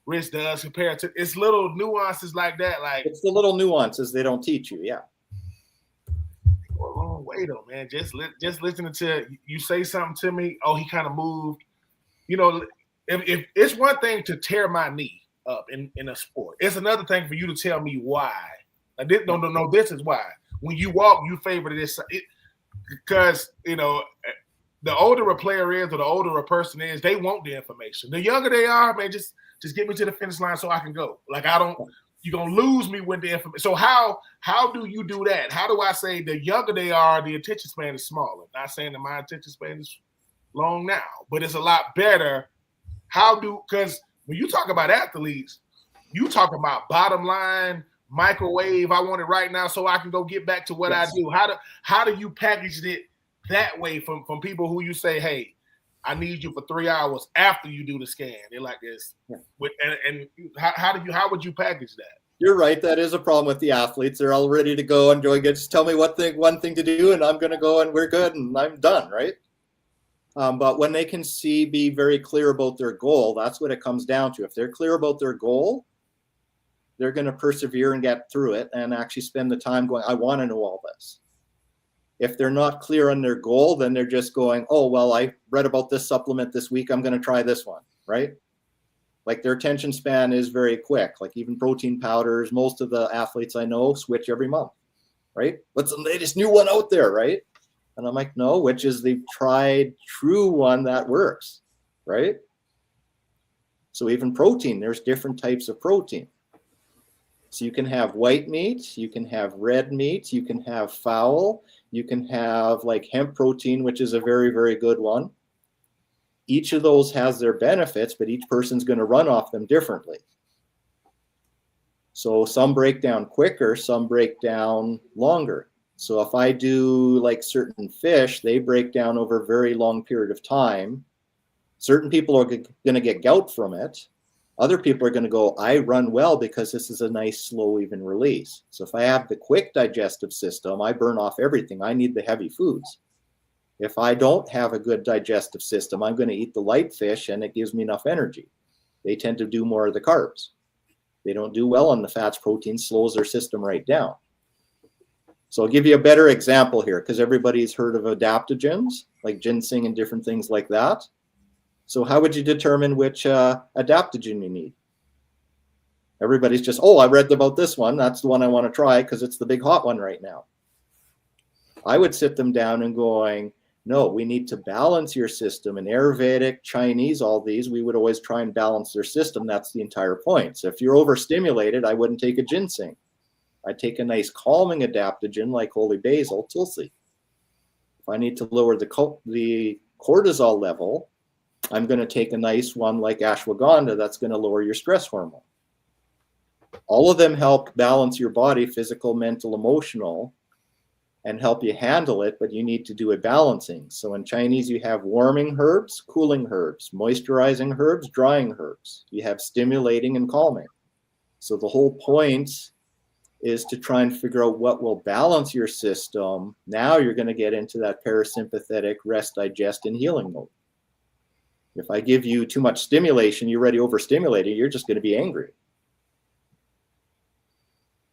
Speaker 4: wrist does compared to. It's little nuances like that. Like
Speaker 2: it's the little nuances they don't teach you. Yeah.
Speaker 4: Go a long way though, man. Just listening to you say something to me. Oh, he kind of moved. You know, if it's one thing to tear my knee up in a sport, it's another thing for you to tell me why. Like this, no, this is why. When you walk, you favor this because you know the older a player is or the older a person is, they want the information. The younger they are, man, just get me to the finish line so I can go. Like you're gonna lose me with the information. So how do you do that? How do I say the younger they are, the attention span is smaller? Not saying that my attention span is long now, but it's a lot better. Because when you talk about athletes, you talk about bottom line, microwave. I want it right now so I can go get back to what I do. How do you package it that way from people who you say, hey, I need you for 3 hours after you do the scan? They're like this. Yeah. And how would you package that?
Speaker 2: You're right. That is a problem with the athletes. They're all ready to go and just tell me one thing to do, and I'm going to go and we're good and I'm done, right? But when they can be very clear about their goal, that's what it comes down to. If they're clear about their goal, they're going to persevere and get through it and actually spend the time going, I want to know all this. If they're not clear on their goal, then they're just going, oh, well, I read about this supplement this week. I'm going to try this one, right? Like their attention span is very quick. Like even protein powders, most of the athletes I know switch every month, right? What's the latest new one out there, right? And I'm like, no, which is the tried true one that works, right? So even protein, there's different types of protein. So you can have white meat, you can have red meat, you can have fowl, you can have like hemp protein, which is a very, very good one. Each of those has their benefits, but each person's going to run off them differently. So some break down quicker, some break down longer. So if I do like certain fish, they break down over a very long period of time. Certain people are going to get gout from it. Other people are going to go, I run well because this is a nice, slow, even release. So if I have the quick digestive system, I burn off everything. I need the heavy foods. If I don't have a good digestive system, I'm going to eat the light fish and it gives me enough energy. They tend to do more of the carbs. They don't do well on the fats, protein, slows their system right down. So I'll give you a better example here because everybody's heard of adaptogens like ginseng and different things like that. So how would you determine which adaptogen you need? Everybody's just, oh, I read about this one. That's the one I want to try because it's the big hot one right now. I would sit them down and going, no, we need to balance your system. In Ayurvedic, Chinese, all these, we would always try and balance their system. That's the entire point. So if you're overstimulated, I wouldn't take a ginseng. I'd take a nice calming adaptogen like holy basil, tulsi. If I need to lower the cortisol level, I'm going to take a nice one like ashwagandha that's going to lower your stress hormone. All of them help balance your body, physical, mental, emotional, and help you handle it, but you need to do a balancing. So in Chinese, you have warming herbs, cooling herbs, moisturizing herbs, drying herbs. You have stimulating and calming. So the whole point is to try and figure out what will balance your system. Now you're going to get into that parasympathetic rest, digest, and healing mode. If I give you too much stimulation, you're already overstimulated, you're just going to be angry.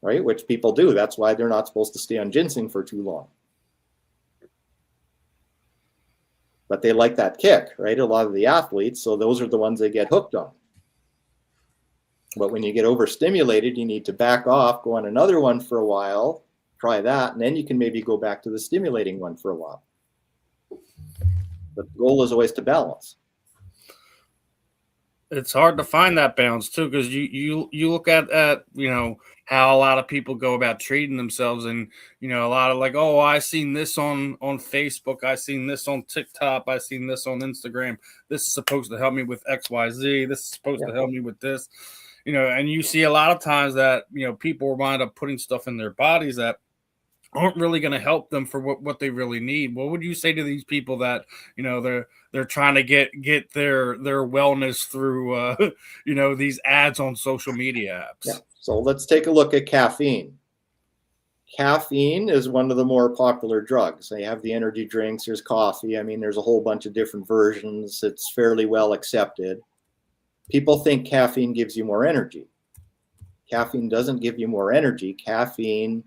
Speaker 2: Right? Which people do. That's why they're not supposed to stay on ginseng for too long. But they like that kick, right? A lot of the athletes, so those are the ones they get hooked on. But when you get overstimulated, you need to back off, go on another one for a while, try that, and then you can maybe go back to the stimulating one for a while. But the goal is always to balance.
Speaker 1: It's hard to find that balance too, because you look at how a lot of people go about treating themselves, and a lot of like, oh, I seen this on Facebook, I seen this on TikTok, I seen this on Instagram. This is supposed to help me with XYZ. This is supposed to help me with this, and you see a lot of times that people wind up putting stuff in their bodies that aren't really going to help them for what they really need. What would you say to these people that they're trying to get their wellness through these ads on social media apps?
Speaker 2: Yeah. So let's take a look at caffeine. Caffeine is one of the more popular drugs. They have the energy drinks, there's coffee. I mean, there's a whole bunch of different versions. It's fairly well accepted. People think caffeine gives you more energy. Caffeine doesn't give you more energy. Caffeine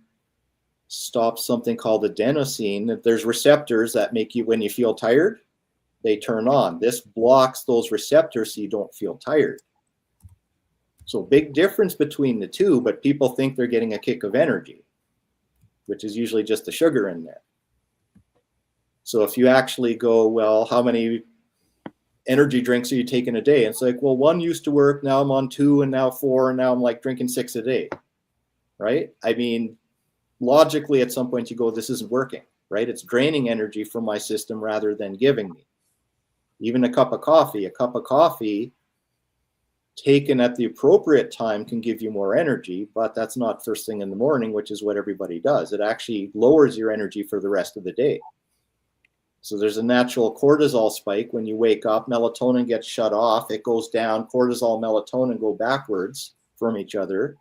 Speaker 2: stops something called adenosine. There's receptors that make you, when you feel tired, they turn on. This blocks those receptors so you don't feel tired. So big difference between the two, but people think they're getting a kick of energy, which is usually just the sugar in there. So if you actually go, well, how many energy drinks are you taking a day? And it's like, well, 1 used to work, now I'm on 2, and now 4, and now I'm like drinking 6 a day, right? I mean, logically at some point you go, this isn't working, right? It's draining energy from my system rather than giving me. Even a cup of coffee taken at the appropriate time can give you more energy, but that's not first thing in the morning, which is what everybody does. It actually lowers your energy for the rest of the day. So there's a natural cortisol spike when you wake up, melatonin gets shut off, it goes down, cortisol, melatonin go backwards from each other.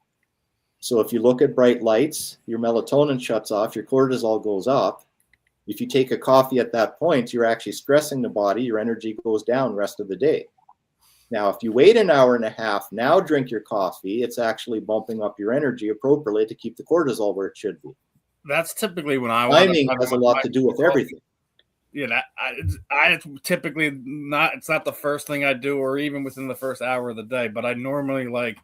Speaker 2: So if you look at bright lights, your melatonin shuts off, your cortisol goes up. If you take a coffee at that point, you're actually stressing the body, your energy goes down the rest of the day. Now, if you wait an hour and a half, now drink your coffee, it's actually bumping up your energy appropriately to keep the cortisol where it should be.
Speaker 1: That's typically when I
Speaker 2: timing has a lot to do with everything.
Speaker 1: You know, I typically not, it's not the first thing I do or even within the first hour of the day, but I normally like,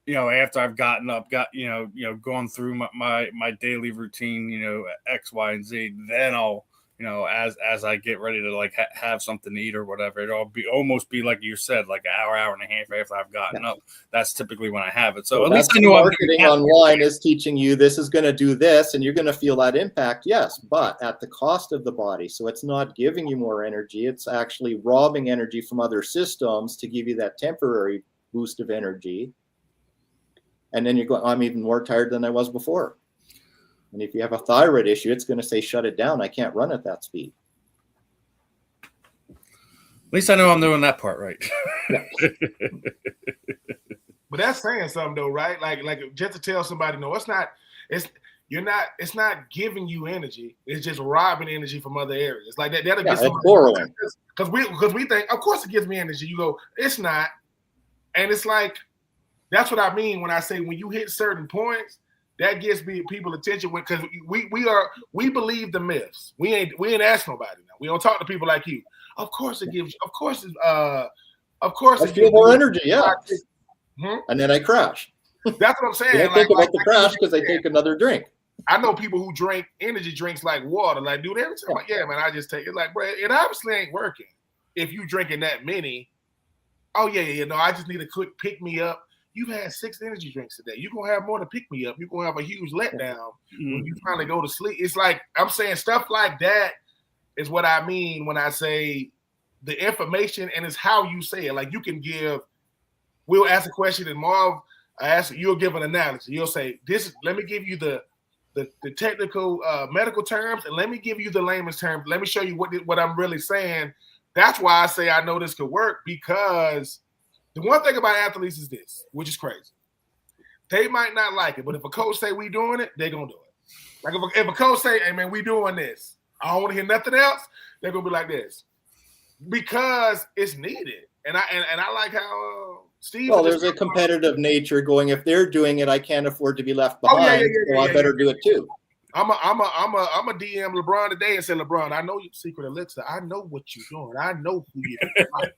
Speaker 1: you know, after I've gotten up, gone through my daily routine, X, Y, and Z, then I'll, as I get ready to like have something to eat or whatever, it'll almost be like you said, like an hour and a half after I've gotten up. That's typically when I have it. So at least I know
Speaker 2: marketing online is teaching you this is going to do this and you're going to feel that impact. Yes, but at the cost of the body. So it's not giving you more energy. It's actually robbing energy from other systems to give you that temporary boost of energy. And then you're going, I'm even more tired than I was before. And if you have a thyroid issue, it's going to say, shut it down. I can't run at that speed.
Speaker 1: At least I know I'm doing that part right.
Speaker 4: But that's saying something though, right? Like just to tell somebody, no, it's not giving you energy. It's just robbing energy from other areas. Like that'll get somebody borrowing. Because we think, of course it gives me energy. You go, it's not. And it's like, that's what I mean when I say when you hit certain points, that gets people attention because we believe the myths. We ain't ask nobody now. We don't talk to people like you. Of course it gives. Of course I
Speaker 2: feel more energy. Yeah. And then I crash.
Speaker 4: That's what I'm saying.
Speaker 2: I think about the crash because I take another drink.
Speaker 4: I know people who drink energy drinks like water. Like, dude, every time, like, yeah, man, I just take it. Like, bro, it obviously ain't working. If you drinking that many, oh yeah, no, I just need a quick pick me up. You've had 6 energy drinks today. You're going to have more to pick me up. You're going to have a huge letdown when you finally go to sleep. It's like, I'm saying stuff like that is what I mean when I say the information and it's how you say it. Like you can we'll ask a question and Marv, you'll give an analogy. You'll say, let me give you the technical medical terms and let me give you the layman's terms. Let me show you what I'm really saying. That's why I say I know this could work because the one thing about athletes is this, which is crazy. They might not like it, but if a coach say we doing it, they're going to do it. Like if a coach say, hey, man, we doing this. I don't want to hear nothing else. They're going to be like this because it's needed. And I like how Steve.
Speaker 2: Well, there's a competitive nature going, if they're doing it, I can't afford to be left behind. So I better do it too.
Speaker 4: I'm a DM LeBron today and say, LeBron, I know your secret elixir. I know what you're doing. I know who you are.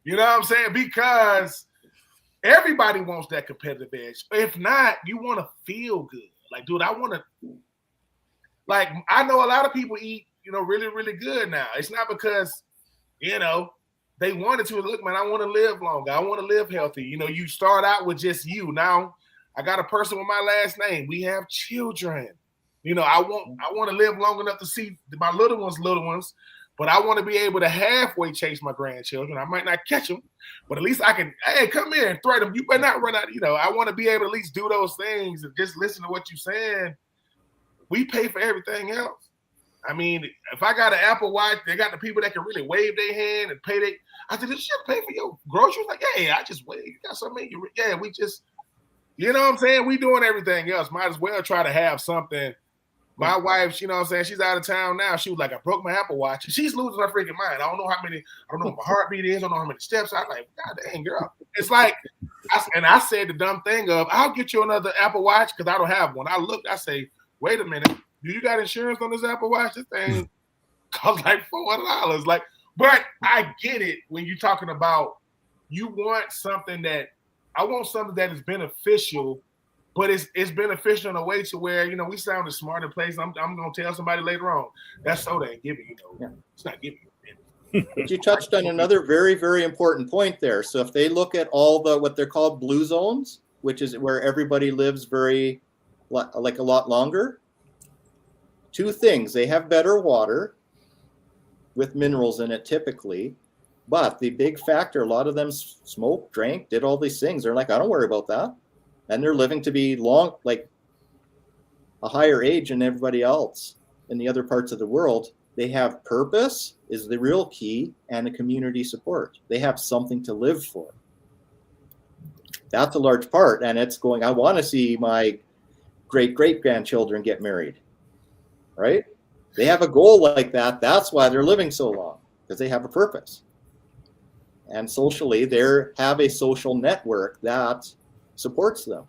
Speaker 4: You know what I'm saying? Because everybody wants that competitive edge. If not, you want to feel good. Like, dude, I want to. Like, I know a lot of people eat, really, really good now. It's not because, they wanted to. Look, man, I want to live longer. I want to live healthy. You start out with just you. Now, I got a person with my last name. We have children. I want to live long enough to see my little ones. But I want to be able to halfway chase my grandchildren. I might not catch them, but at least I can, hey, come here and thread them. You better not run out. I want to be able to at least do those things and just listen to what you're saying. We pay for everything else. I mean, if I got an Apple Watch, they got the people that can really wave their hand and pay I said, this shit pay for your groceries? Like, yeah, I just wave. You got something? Yeah, we just, you know what I'm saying? We doing everything else. Might as well try to have something My wife, you know what I'm saying, she's out of town now. She was like, I broke my Apple Watch. She's losing her freaking mind. I don't know what my heartbeat is. I don't know how many steps. I'm like, God dang, girl. It's like, I said the dumb thing of, I'll get you another Apple Watch because I don't have one. I looked, I say, wait a minute. Do you got insurance on this Apple Watch? This thing costs like $400. Like, but I get it when you're talking about you want something I want something that is beneficial, but it's beneficial in a way to where, you know, we sound a smart in place. I'm going to tell somebody later on, that soda ain't giving you, it's not giving you.
Speaker 2: But you touched on another very, very important point there. So if they look at all what they're called blue zones, which is where everybody lives a lot longer, two things. They have better water with minerals in it typically, but the big factor, a lot of them smoked, drank, did all these things. They're like, I don't worry about that. And they're living to be like a higher age than everybody else in the other parts of the world. They have purpose is the real key, and a community support. They have something to live for. That's a large part. And it's going, I want to see my great-great-grandchildren get married, right? They have a goal like that. That's why they're living so long, because they have a purpose. And socially, they have a social network that supports them.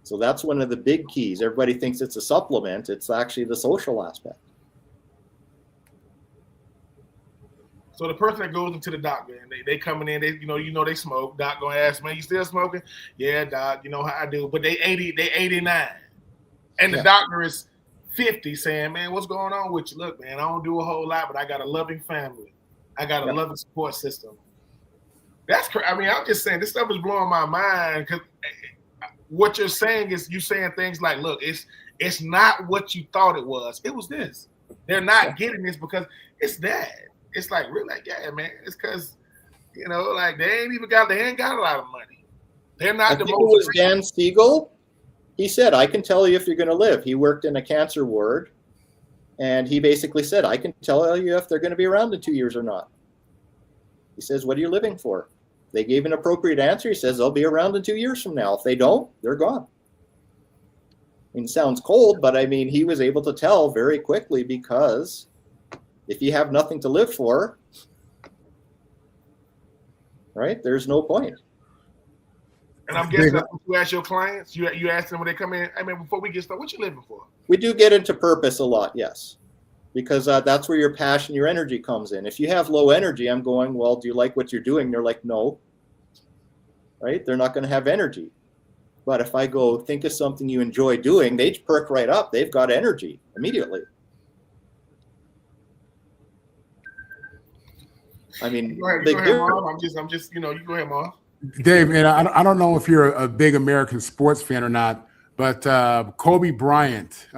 Speaker 2: So that's one of the big keys. Everybody thinks it's a supplement. It's actually the social aspect.
Speaker 4: So the person that goes into the doctor and they coming in, they smoke. Doc gonna ask, man, you still smoking? Yeah, doc, you know how I do. But they 89. And the doctor is 50 saying, man, what's going on with you? Look, man, I don't do a whole lot, but I got a loving family. I got a loving support system. That's crazy. I mean, I'm just saying, this stuff is blowing my mind, because what you're saying is you saying things like, look, it's not what you thought it was. It was this. They're not getting this because it's that. It's like, really, like, yeah, man. It's because, like they ain't got a lot of money. They're not
Speaker 2: I
Speaker 4: the
Speaker 2: think
Speaker 4: most.
Speaker 2: It was Dan Siegel. He said, I can tell you if you're going to live. He worked in a cancer ward, and he basically said, I can tell you if they're going to be around in 2 years or not. He says, what are you living for? They gave an appropriate answer. He says, they'll be around in 2 years from now. If they don't, they're gone. I mean, it sounds cold, but I mean, he was able to tell very quickly, because if you have nothing to live for, right, there's no point.
Speaker 4: And I'm guessing that's what you ask your clients. You ask them when they come in, I mean, before we get started, what you living for?
Speaker 2: We do get into purpose a lot, yes. Because that's where your passion, your energy comes in. If you have low energy, I'm going, well, do you like what you're doing? They're like, no. Right? They're not going to have energy. But if I go, think of something you enjoy doing, they perk right up. They've got energy immediately. I mean,
Speaker 4: go ahead, Mom. I'm just, you go ahead, Mom.
Speaker 3: Dave, and I don't know if you're a big American sports fan or not, but Kobe Bryant,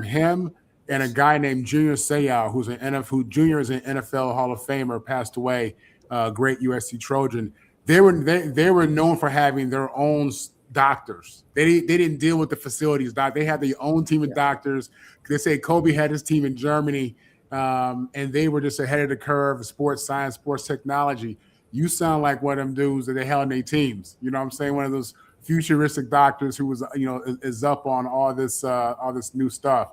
Speaker 3: him and a guy named Junior Seau, who Junior is an NFL Hall of Famer, passed away, great USC Trojan. They were known for having their own doctors. They didn't deal with the facilities. They had their own team of doctors. They say Kobe had his team in Germany, and they were just ahead of the curve of sports science, sports technology. You sound like one of them dudes that they held in their teams. You know what I'm saying? One of those futuristic doctors who was, is up on all this new stuff.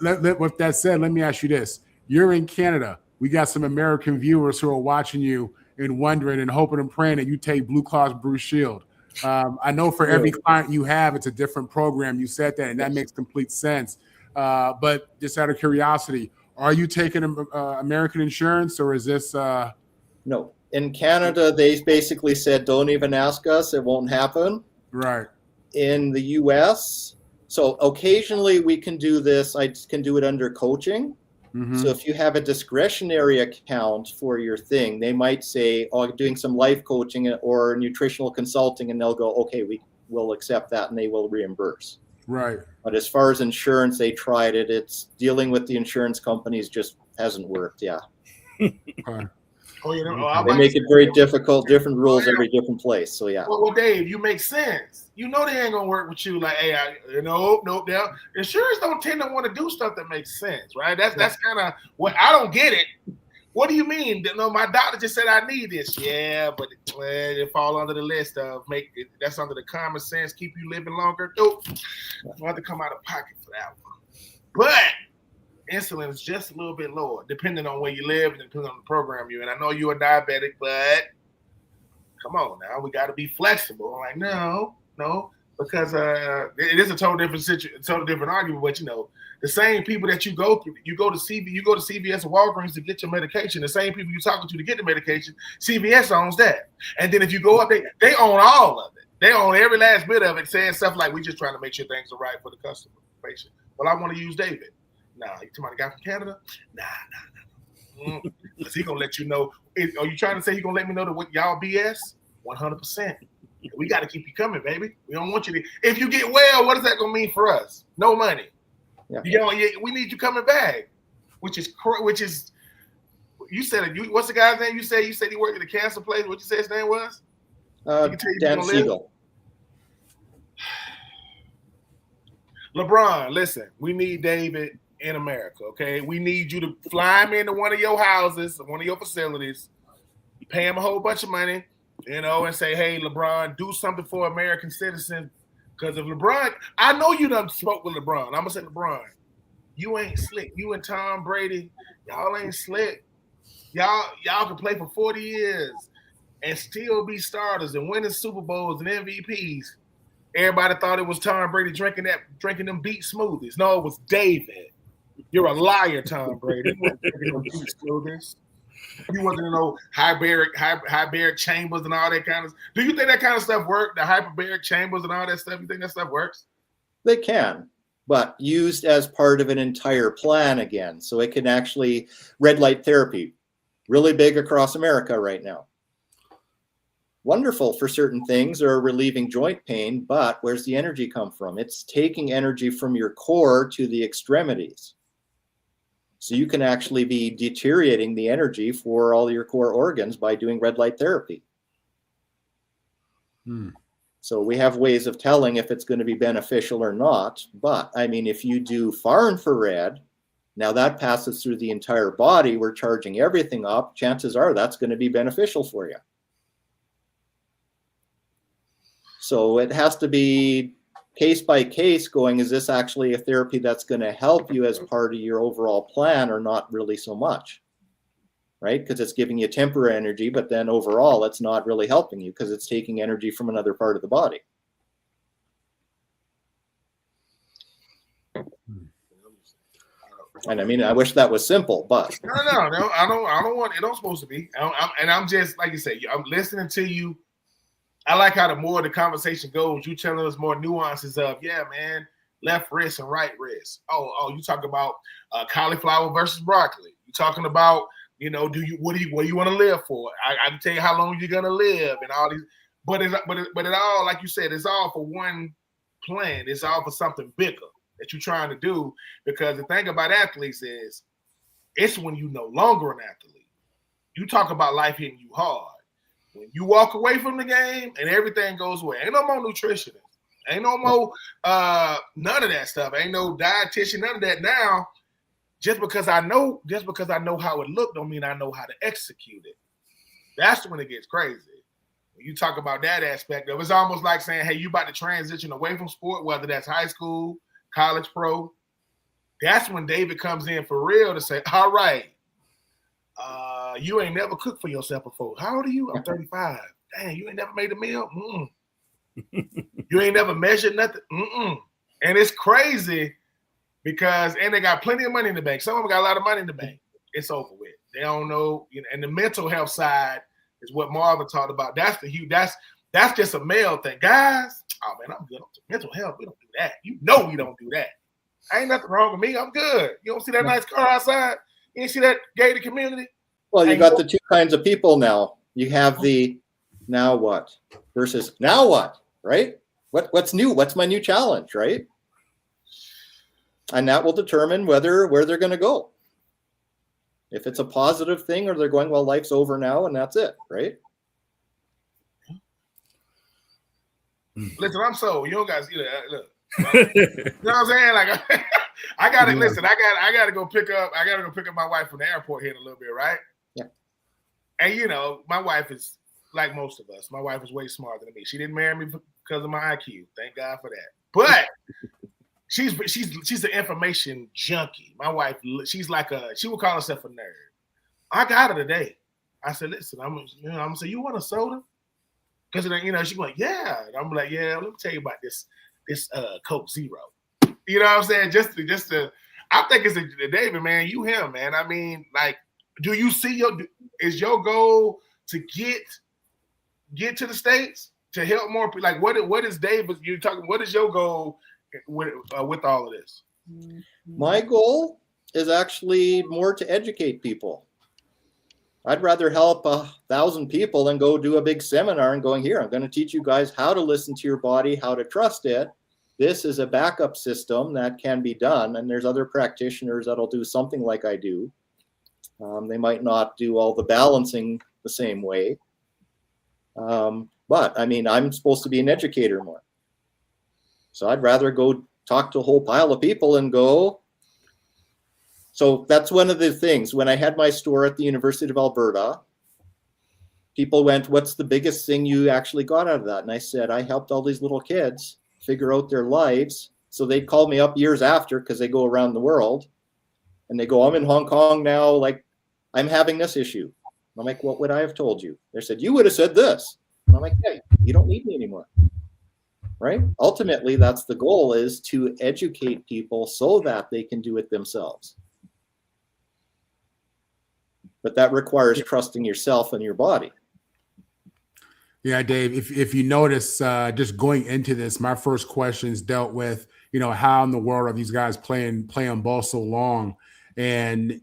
Speaker 3: With that said, let me ask you this. You're in Canada. We got some American viewers who are watching you and wondering and hoping and praying that you take Blue Cross Blue Shield. I know for every client you have, it's a different program. You said that, and that makes complete sense. But just out of curiosity, are you taking American insurance, or is this?
Speaker 2: No. In Canada, they basically said, don't even ask us. It won't happen.
Speaker 3: Right.
Speaker 2: In the U.S., so occasionally we can do this. I can do it under coaching. Mm-hmm. So if you have a discretionary account for your thing, they might say, oh, I'm doing some life coaching or nutritional consulting, and they'll go, okay, we will accept that, and they will reimburse.
Speaker 3: Right.
Speaker 2: But as far as insurance, they tried it. It's dealing with the insurance companies just hasn't worked. Yeah.
Speaker 3: Okay.
Speaker 2: They make it very difficult, different rules every different place. So, yeah.
Speaker 4: Well, Dave, you make sense. They ain't going to work with you like, hey, nope. Insurance don't tend to want to do stuff that makes sense, right? That's kind of what I don't get it. What do you mean? No, my doctor just said I need this. Yeah, but it fall under the list of that's under the common sense, keep you living longer. Nope. You have to come out of pocket for that one. But insulin is just a little bit lower, depending on where you live and depending on the program you're in. I know you're a diabetic, but come on now, we got to be flexible. I'm like, no, because it is a total different situation, total different argument. But the same people that you go through, you go to CVS or Walgreens to get your medication. The same people you're talking to get the medication, CVS owns that. And then if you go up, they own all of it. They own every last bit of it, saying stuff like, "We just trying to make sure things are right for the customer, patient." Well, I want to use David. Nah, you talking about the guy from Canada? Nah. Because he gonna let you know. Are you trying to say he gonna let me know that what y'all BS? 100%. We got to keep you coming, baby. We don't want you to. If you get well, what is that gonna mean for us? No money. Yeah. We need you coming back. Which is. You said what's the guy's name? You said he worked at the cancer place. What you say his name was?
Speaker 2: Dan Siegel.
Speaker 4: LeBron, listen, we need David in America, okay? We need you to fly him into one of your houses, one of your facilities, pay him a whole bunch of money, and say, hey, LeBron, do something for American citizens. Because if LeBron, I know you done spoke with LeBron. I'm going to say, LeBron, you ain't slick. You and Tom Brady, y'all ain't slick. Y'all can play for 40 years and still be starters and winning Super Bowls and MVPs. Everybody thought it was Tom Brady drinking them beet smoothies. No, it was David. You're a liar, Tom Brady. You wasn't drinking them beet smoothies. You wasn't in no hyperbaric chambers and all that kind of. Do you think that kind of stuff works? The hyperbaric chambers and all that stuff. You think that stuff works?
Speaker 2: They can, but used as part of an entire plan again. So it can actually red light therapy, really big across America right now. Wonderful for certain things or relieving joint pain, but where's the energy come from? It's taking energy from your core to the extremities. So you can actually be deteriorating the energy for all your core organs by doing red light therapy. So we have ways of telling if it's going to be beneficial or not. But I mean, if you do far infrared, now that passes through the entire body, we're charging everything up. Chances are that's going to be beneficial for you. So it has to be case by case going, is this actually a therapy that's going to help you as part of your overall plan or not really so much, right? Because it's giving you temporary energy, but then overall it's not really helping you because it's taking energy from another part of the body. And I mean, I wish that was simple, but
Speaker 4: no, I don't want it. Don't supposed to be. I'm just like you say. I'm listening to you. I like how the more the conversation goes, you telling us more nuances of, yeah, man, left wrist and right wrist. Oh, you talk about cauliflower versus broccoli. You talking about, what do you want to live for? I can tell you how long you're gonna live and all these. But it all, like you said, it's all for one plan. It's all for something bigger that you're trying to do. Because the thing about athletes is, it's when you no longer an athlete. You talk about life hitting you hard. When you walk away from the game and everything goes away, ain't no more nutritionists, ain't no more none of that stuff, ain't no dietitian, none of that. Now, just because I know how it looked, don't mean I know how to execute it. That's when it gets crazy. When you talk about that aspect of it, it's almost like saying, hey, you about to transition away from sport, whether that's high school, college, pro. That's when David comes in for real to say, all right. You ain't never cooked for yourself before. How old are you? I'm 35. Dang, you ain't never made a meal? You ain't never measured nothing? And it's crazy because, and they got plenty of money in the bank. Some of them got a lot of money in the bank. It's over with. They don't know. And the mental health side is what Marvin talked about. That's just a male thing. Guys, oh man, I'm good on mental health. We don't do that. We don't do that. Ain't nothing wrong with me. I'm good. You don't see that nice car outside? You ain't see that gated community?
Speaker 2: Well, you got the two kinds of people now. You have the now what versus now what, right? What's new? What's my new challenge, right? And that will determine where they're going to go. If it's a positive thing or they're going, well, life's over now and that's it, right?
Speaker 4: Listen, I'm sold. You don't guys see that. Look. You know what I'm saying? Like I gotta listen, I gotta go pick up my wife from the airport here in a little bit, right?
Speaker 2: Yeah.
Speaker 4: And my wife is like most of us. My wife is way smarter than me. She didn't marry me because of my IQ. Thank God for that. But she's the information junkie. My wife, she would call herself a nerd. I got her today. I said, listen, I'm gonna say, you want a soda? Because she's like, yeah. And I'm like, yeah, let me tell you about this Coke Zero. You know what I'm saying? Just to I think it's David, man, you him, man. I mean, like, do you see is your goal to get to the States to help more people? Like, what is David? You talking? What is your goal with all of this?
Speaker 2: My goal is actually more to educate people. I'd rather help 1,000 people than go do a big seminar and going, here, I'm going to teach you guys how to listen to your body, how to trust it. This is a backup system that can be done. And there's other practitioners that'll do something like I do. They might not do all the balancing the same way. But I mean, I'm supposed to be an educator more. So I'd rather go talk to a whole pile of people and go. So that's one of the things. When I had my store at the University of Alberta, people went, what's the biggest thing you actually got out of that? And I said, I helped all these little kids figure out their lives. So they'd call me up years after because they go around the world. And they go, I'm in Hong Kong now. Like, I'm having this issue. I'm like, what would I have told you? They said, you would have said this. And I'm like, hey, you don't need me anymore. Right? Ultimately, that's the goal, is to educate people so that they can do it themselves. But that requires trusting yourself and your body.
Speaker 3: Yeah, Dave, if you notice, just going into this, my first questions dealt with, how in the world are these guys playing ball so long? And,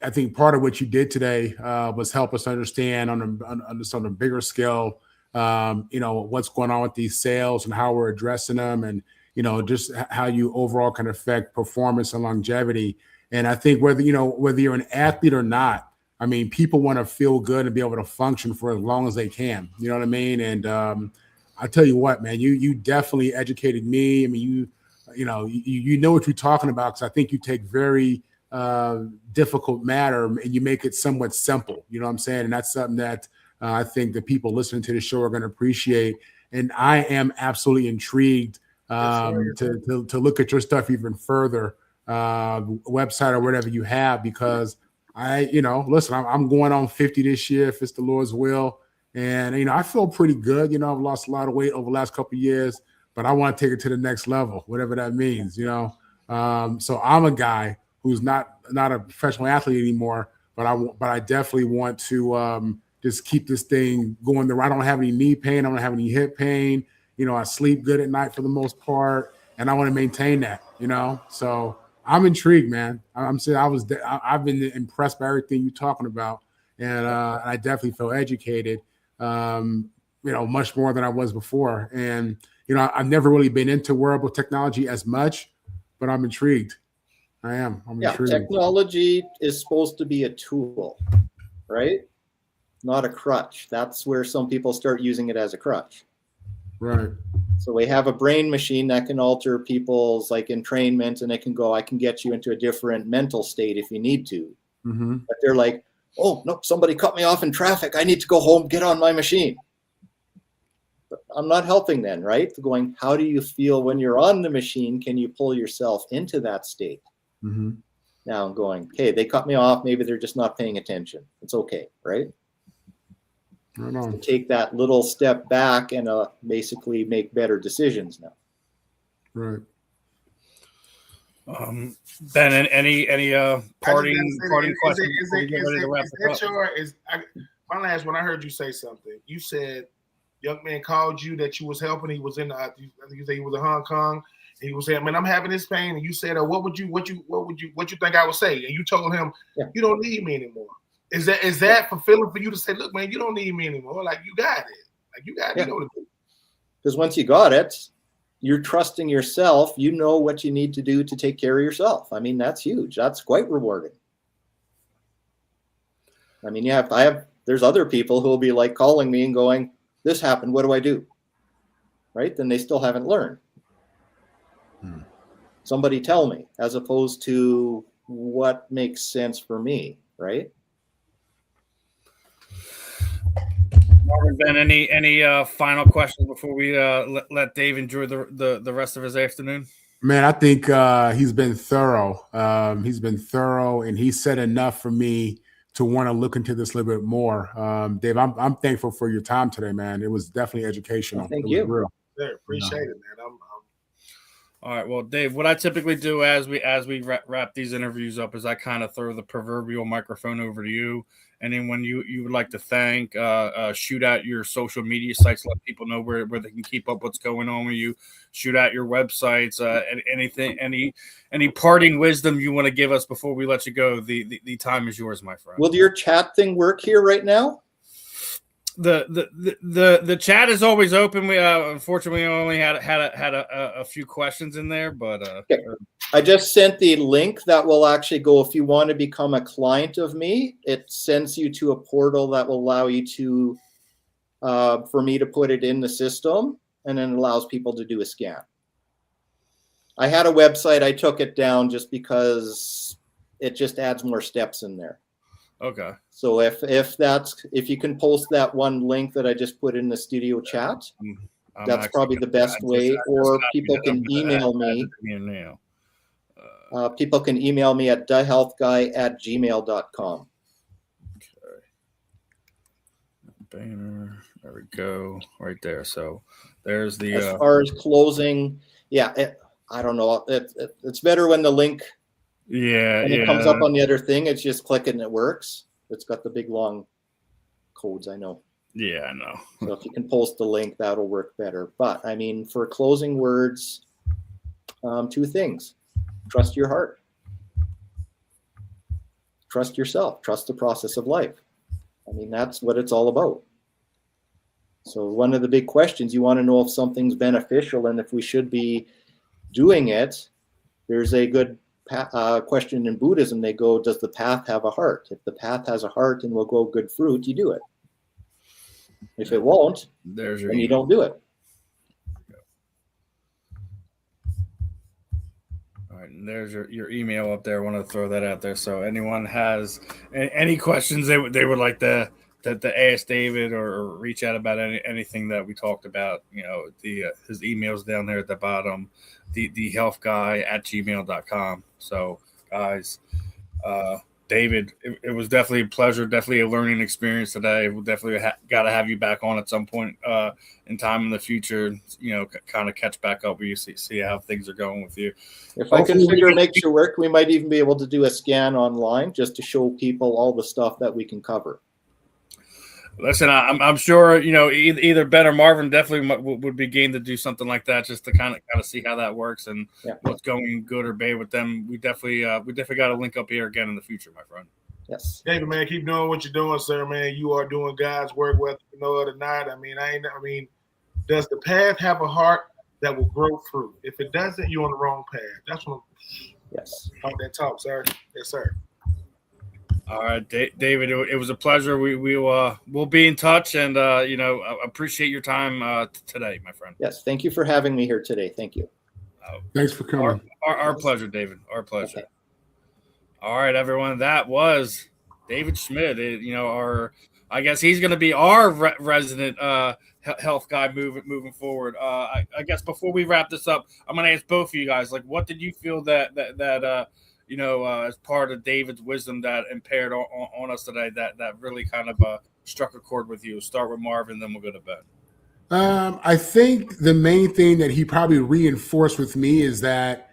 Speaker 3: I think part of what you did today was help us understand on a bigger scale, what's going on with these sales and how we're addressing them, and, just how you overall can affect performance and longevity. And I think whether you're an athlete or not, I mean, people want to feel good and be able to function for as long as they can. You know what I mean? And I tell you what, man, you definitely educated me. I mean, you know what you're talking about, because I think you take very difficult matter and you make it somewhat simple. You know what I'm saying? And that's something that I think the people listening to the show are going to appreciate. And I am absolutely intrigued to look at your stuff even further. Website or whatever you have, because listen, I'm going on 50 this year if it's the Lord's will, and I feel pretty good. I've lost a lot of weight over the last couple of years, but I want to take it to the next level, whatever that means. So I'm a guy who's not a professional athlete anymore, but I definitely want to just keep this thing going. I don't have any knee pain, I don't have any hip pain. I sleep good at night for the most part, and I want to maintain that. So I'm intrigued, man. I've been impressed by everything you're talking about, and I definitely feel educated, much more than I was before. And I've never really been into wearable technology as much, but I'm intrigued. I'm intrigued.
Speaker 2: Technology is supposed to be a tool, right? Not a crutch. That's where some people start using it as a crutch.
Speaker 3: Right.
Speaker 2: So we have a brain machine that can alter people's entrainment, and I can get you into a different mental state if you need to.
Speaker 3: Mm-hmm.
Speaker 2: But they're like, oh, no, somebody cut me off in traffic. I need to go home, get on my machine. But I'm not helping then, right? Going, how do you feel when you're on the machine? Can you pull yourself into that state?
Speaker 3: Mm-hmm.
Speaker 2: Now I'm going, okay, they cut me off. Maybe they're just not paying attention. It's okay, right? To take that little step back and basically make better decisions now.
Speaker 3: Right.
Speaker 1: Ben, any parting questions?
Speaker 4: My last one, I heard you say something. You said young man called you that you was helping. He was I think you said he was in Hong Kong. And he was saying, man, I'm having this pain. And you said, what you think I would say? And you told him, you don't need me anymore. Is that fulfilling for you to say, look, man, you don't need me anymore? Like, you got it. Like, you got it. You know what to do.
Speaker 2: Because once you got it, you're trusting yourself. You know what you need to do to take care of yourself. I mean, that's huge. That's quite rewarding. I mean, there's other people who will be calling me and going, this happened. What do I do? Right? Then they still haven't learned. Somebody tell me, as opposed to what makes sense for me, right?
Speaker 1: Marvin, Ben, any final questions before we let Dave enjoy the rest of his afternoon?
Speaker 3: Man, I think he's been thorough. And he said enough for me to want to look into this a little bit more. Dave, I'm thankful for your time today, man. It was definitely educational.
Speaker 2: Well, thank
Speaker 3: it
Speaker 2: you.
Speaker 3: was real.
Speaker 4: Yeah, appreciate it, man.
Speaker 1: All right. Well, Dave, what I typically do as we wrap these interviews up is I kind of throw the proverbial microphone over to you. And then when you would like to thank, shoot out your social media sites, let people know where they can keep up what's going on with you, shoot out your websites, and any parting wisdom you want to give us before we let you go. The time is yours, my friend.
Speaker 2: Will your chat thing work here right now?
Speaker 1: The chat is always open. We unfortunately only had a few questions in there, but
Speaker 2: okay. I just sent the link that will actually go if you want to become a client of me. It sends you to a portal that will allow you to for me to put it in the system, and then it allows people to do a scan. I had a website, I took it down just because it just adds more steps in there.
Speaker 1: Okay.
Speaker 2: So if you can post that one link that I just put in the studio chat, that's probably the best way. Or people can email me. People can email me at thehealthguy@gmail.com.
Speaker 1: Okay. Banner. There we go. Right there. So there's the.
Speaker 2: As far as closing, yeah, I don't know. It's better when the link.
Speaker 1: Yeah,
Speaker 2: when it comes up on the other thing, it's just click it and it works. It's got the big long codes, I know.
Speaker 1: Yeah, I know.
Speaker 2: So if you can post the link, that'll work better. But I mean, for closing words, two things: trust your heart, trust yourself, trust the process of life. I mean, that's what it's all about. So one of the big questions, you want to know if something's beneficial and if we should be doing it. There's a good question in Buddhism. They go, does the path have a heart? If the path has a heart and will grow good fruit, you do it. If it won't, then you don't do it.
Speaker 1: All right, and there's your email up there. I want to throw that out there. So anyone has any questions they would like to ask David or reach out about anything that we talked about, his email's down there at the bottom, thehealthguy@gmail.com. So guys, David, it was definitely a pleasure, definitely a learning experience today. We'll definitely got to have you back on at some point in time in the future, kind of catch back up with you, see how things are going with you.
Speaker 2: If I can make sure work, we might even be able to do a scan online just to show people all the stuff that we can cover.
Speaker 1: Listen, I'm sure either Ben or Marvin definitely would be game to do something like that, just to kind of see how that works and what's going good or bad with them. We definitely got to link up here again in the future, my friend.
Speaker 2: Yes,
Speaker 4: David, man, keep doing what you're doing, sir. Man, you are doing God's work, whether you know it or not. I mean, does the path have a heart that will grow fruit? If it doesn't, you're on the wrong path. That's what.
Speaker 2: Yes.
Speaker 4: Talk that talk, sir. Yes, sir.
Speaker 1: All right, David, it was a pleasure. We'll be in touch, and I appreciate your time today, my friend.
Speaker 2: Yes, thank you for having me here today. Thank you.
Speaker 3: Thanks for coming.
Speaker 1: Our pleasure, David. Our pleasure. Okay. All right, everyone. That was David Schmidt. I guess he's going to be our resident health guy moving forward. I guess before we wrap this up, I'm going to ask both of you guys, what did you feel that as part of David's wisdom that impaired on us today, that really kind of struck a chord with you? Start with Marvin, then we'll go to Ben.
Speaker 3: I think the main thing that he probably reinforced with me is that,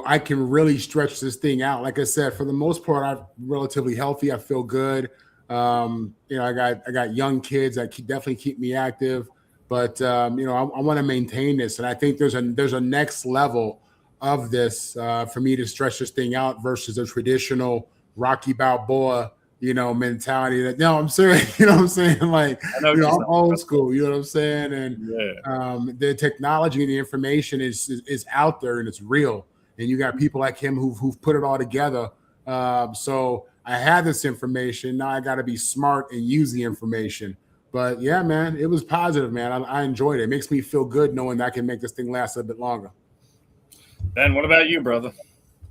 Speaker 3: I can really stretch this thing out. Like I said, for the most part, I'm relatively healthy. I feel good. I got young kids that definitely keep me active, but I want to maintain this. And I think there's a next level of this for me to stretch this thing out versus a traditional Rocky Balboa, mentality that, no, I'm serious, you know what I'm saying? I'm old school, you know what I'm saying? And the technology and the information is out there and it's real. And you got people like him who've put it all together. So I have this information. Now I got to be smart and use the information. But yeah, man, it was positive, man. I enjoyed it. It makes me feel good knowing that I can make this thing last a bit longer. Ben, what about you, brother?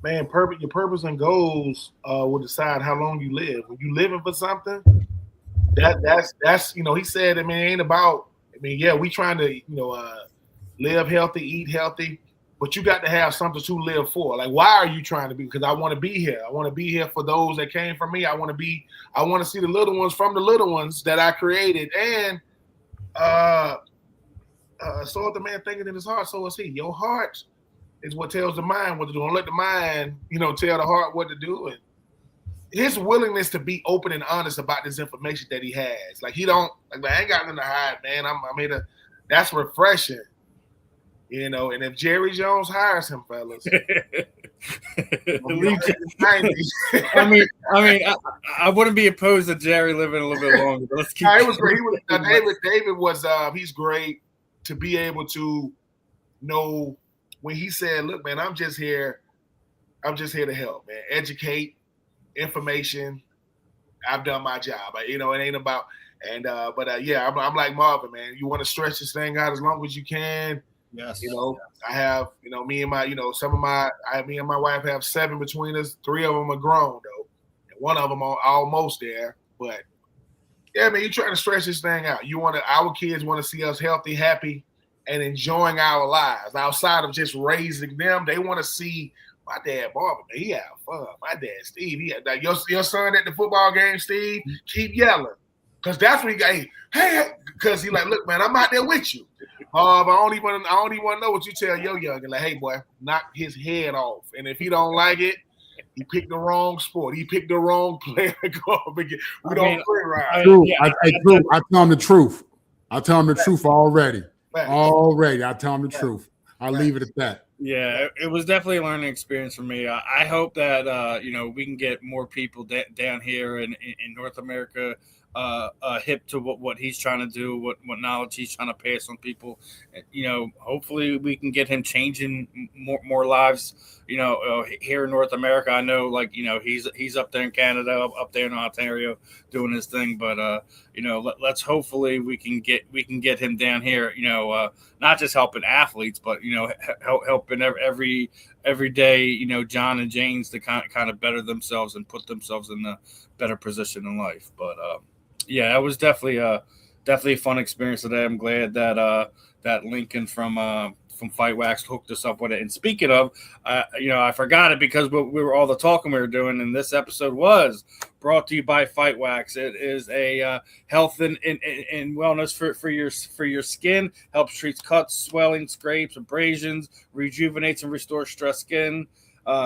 Speaker 4: Man, your purpose and goals will decide how long you live. When you living for something, that's he said, it ain't about, we trying to, live healthy, eat healthy, but you got to have something to live for. Like, why are you trying to be? Because I want to be here. I want to be here for those that came from me. I want to see the little ones from the little ones that I created. And so is the man thinking in his heart, so is he. Your heart is what tells the mind what to do. Don't let the mind, tell the heart what to do. And his willingness to be open and honest about this information that he has. Like, he don't, like, I ain't got nothing to hide, man. I'm here to, that's refreshing. And if Jerry Jones hires him, fellas,
Speaker 1: I wouldn't be opposed to Jerry living a little bit longer. Let's keep.
Speaker 4: It was great. David was. He's great to be able to know when he said, "Look, man, I'm just here to help, man. Educate, information. I've done my job. It ain't about." And I'm like Marvin, man. You want to stretch this thing out as long as you can.
Speaker 2: Yes.
Speaker 4: I have, me and my, me and my wife have 7 between us. 3 of them are grown though, and 1 of them are almost there. But yeah, man, you're trying to stretch this thing out. Our kids want to see us healthy, happy, and enjoying our lives outside of just raising them. They want to see my dad Marvin. He had fun. My dad Steve. He had, like, your son at the football game, Steve. Keep yelling, cause that's when he got hey, cause he like, look, man, I'm out there with you. But I don't even want to know what you tell your youngin. Like, hey, boy, knock his head off. And if he don't like it, he picked the wrong sport. He picked the wrong player. We don't play right.
Speaker 3: I tell him the truth. I tell him the truth already. Already, I tell him the truth. I'll leave it at that.
Speaker 1: Yeah, it was definitely a learning experience for me. I hope that we can get more people down here in North America hip to what he's trying to do, what knowledge he's trying to pass on people. Hopefully we can get him changing more lives, here in North America. I know, like, he's up there in Canada, up there in Ontario doing his thing, but let's hopefully we can get him down here, not just helping athletes, but helping every day, John and James to kind of better themselves and put themselves in a better position in life. But yeah, it was definitely a fun experience today. I'm glad that Lincoln from Fight Wax hooked us up with it. And speaking of, I forgot it because we were all the talking we were doing, and this episode was brought to you by Fight Wax. It is a health and wellness for your skin. Helps treat cuts, swelling, scrapes, abrasions, rejuvenates and restores stressed skin.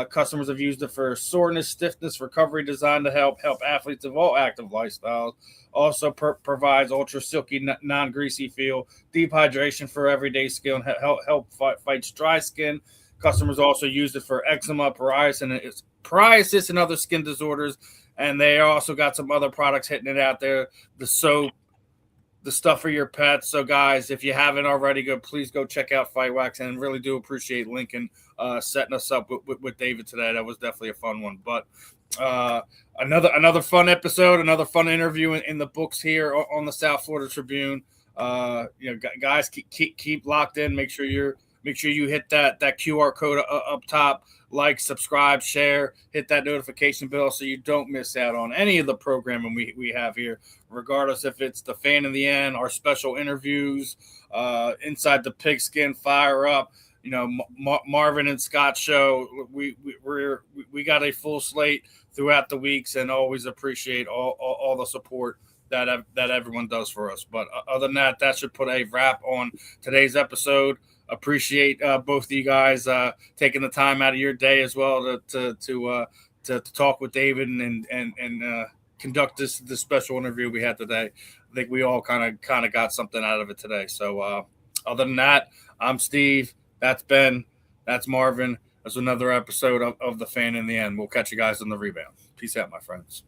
Speaker 1: Customers have used it for soreness, stiffness, recovery, designed to help athletes of all active lifestyles. Also provides ultra silky, non-greasy feel, deep hydration for everyday skin, help fight dry skin. Customers also use it for eczema, psoriasis, and other skin disorders. And they also got some other products hitting it out there. The soap, the stuff for your pets. So, guys, if you haven't already, please go check out Fight Wax. And really do appreciate Lincoln setting us up with David today. That was definitely a fun one. But another fun episode, another fun interview in the books here on the South Florida Tribune. Guys, keep locked in. Make sure you hit that QR code up top. Like, subscribe, share, hit that notification bell so you don't miss out on any of the programming we have here, regardless if it's the Fan in the End, our special interviews, Inside the Pigskin, Fire Up, Marvin and Scott show. We got a full slate throughout the weeks, and always appreciate all the support that everyone does for us. But other than that should put a wrap on today's episode. Appreciate both of you guys taking the time out of your day as well to talk with David and conduct this special interview we had today. I think we all kind of got something out of it today. So other than that, I'm Steve. That's Ben. That's Marvin. That's another episode of The Fan in the End. We'll catch you guys on the rebound. Peace out, my friends.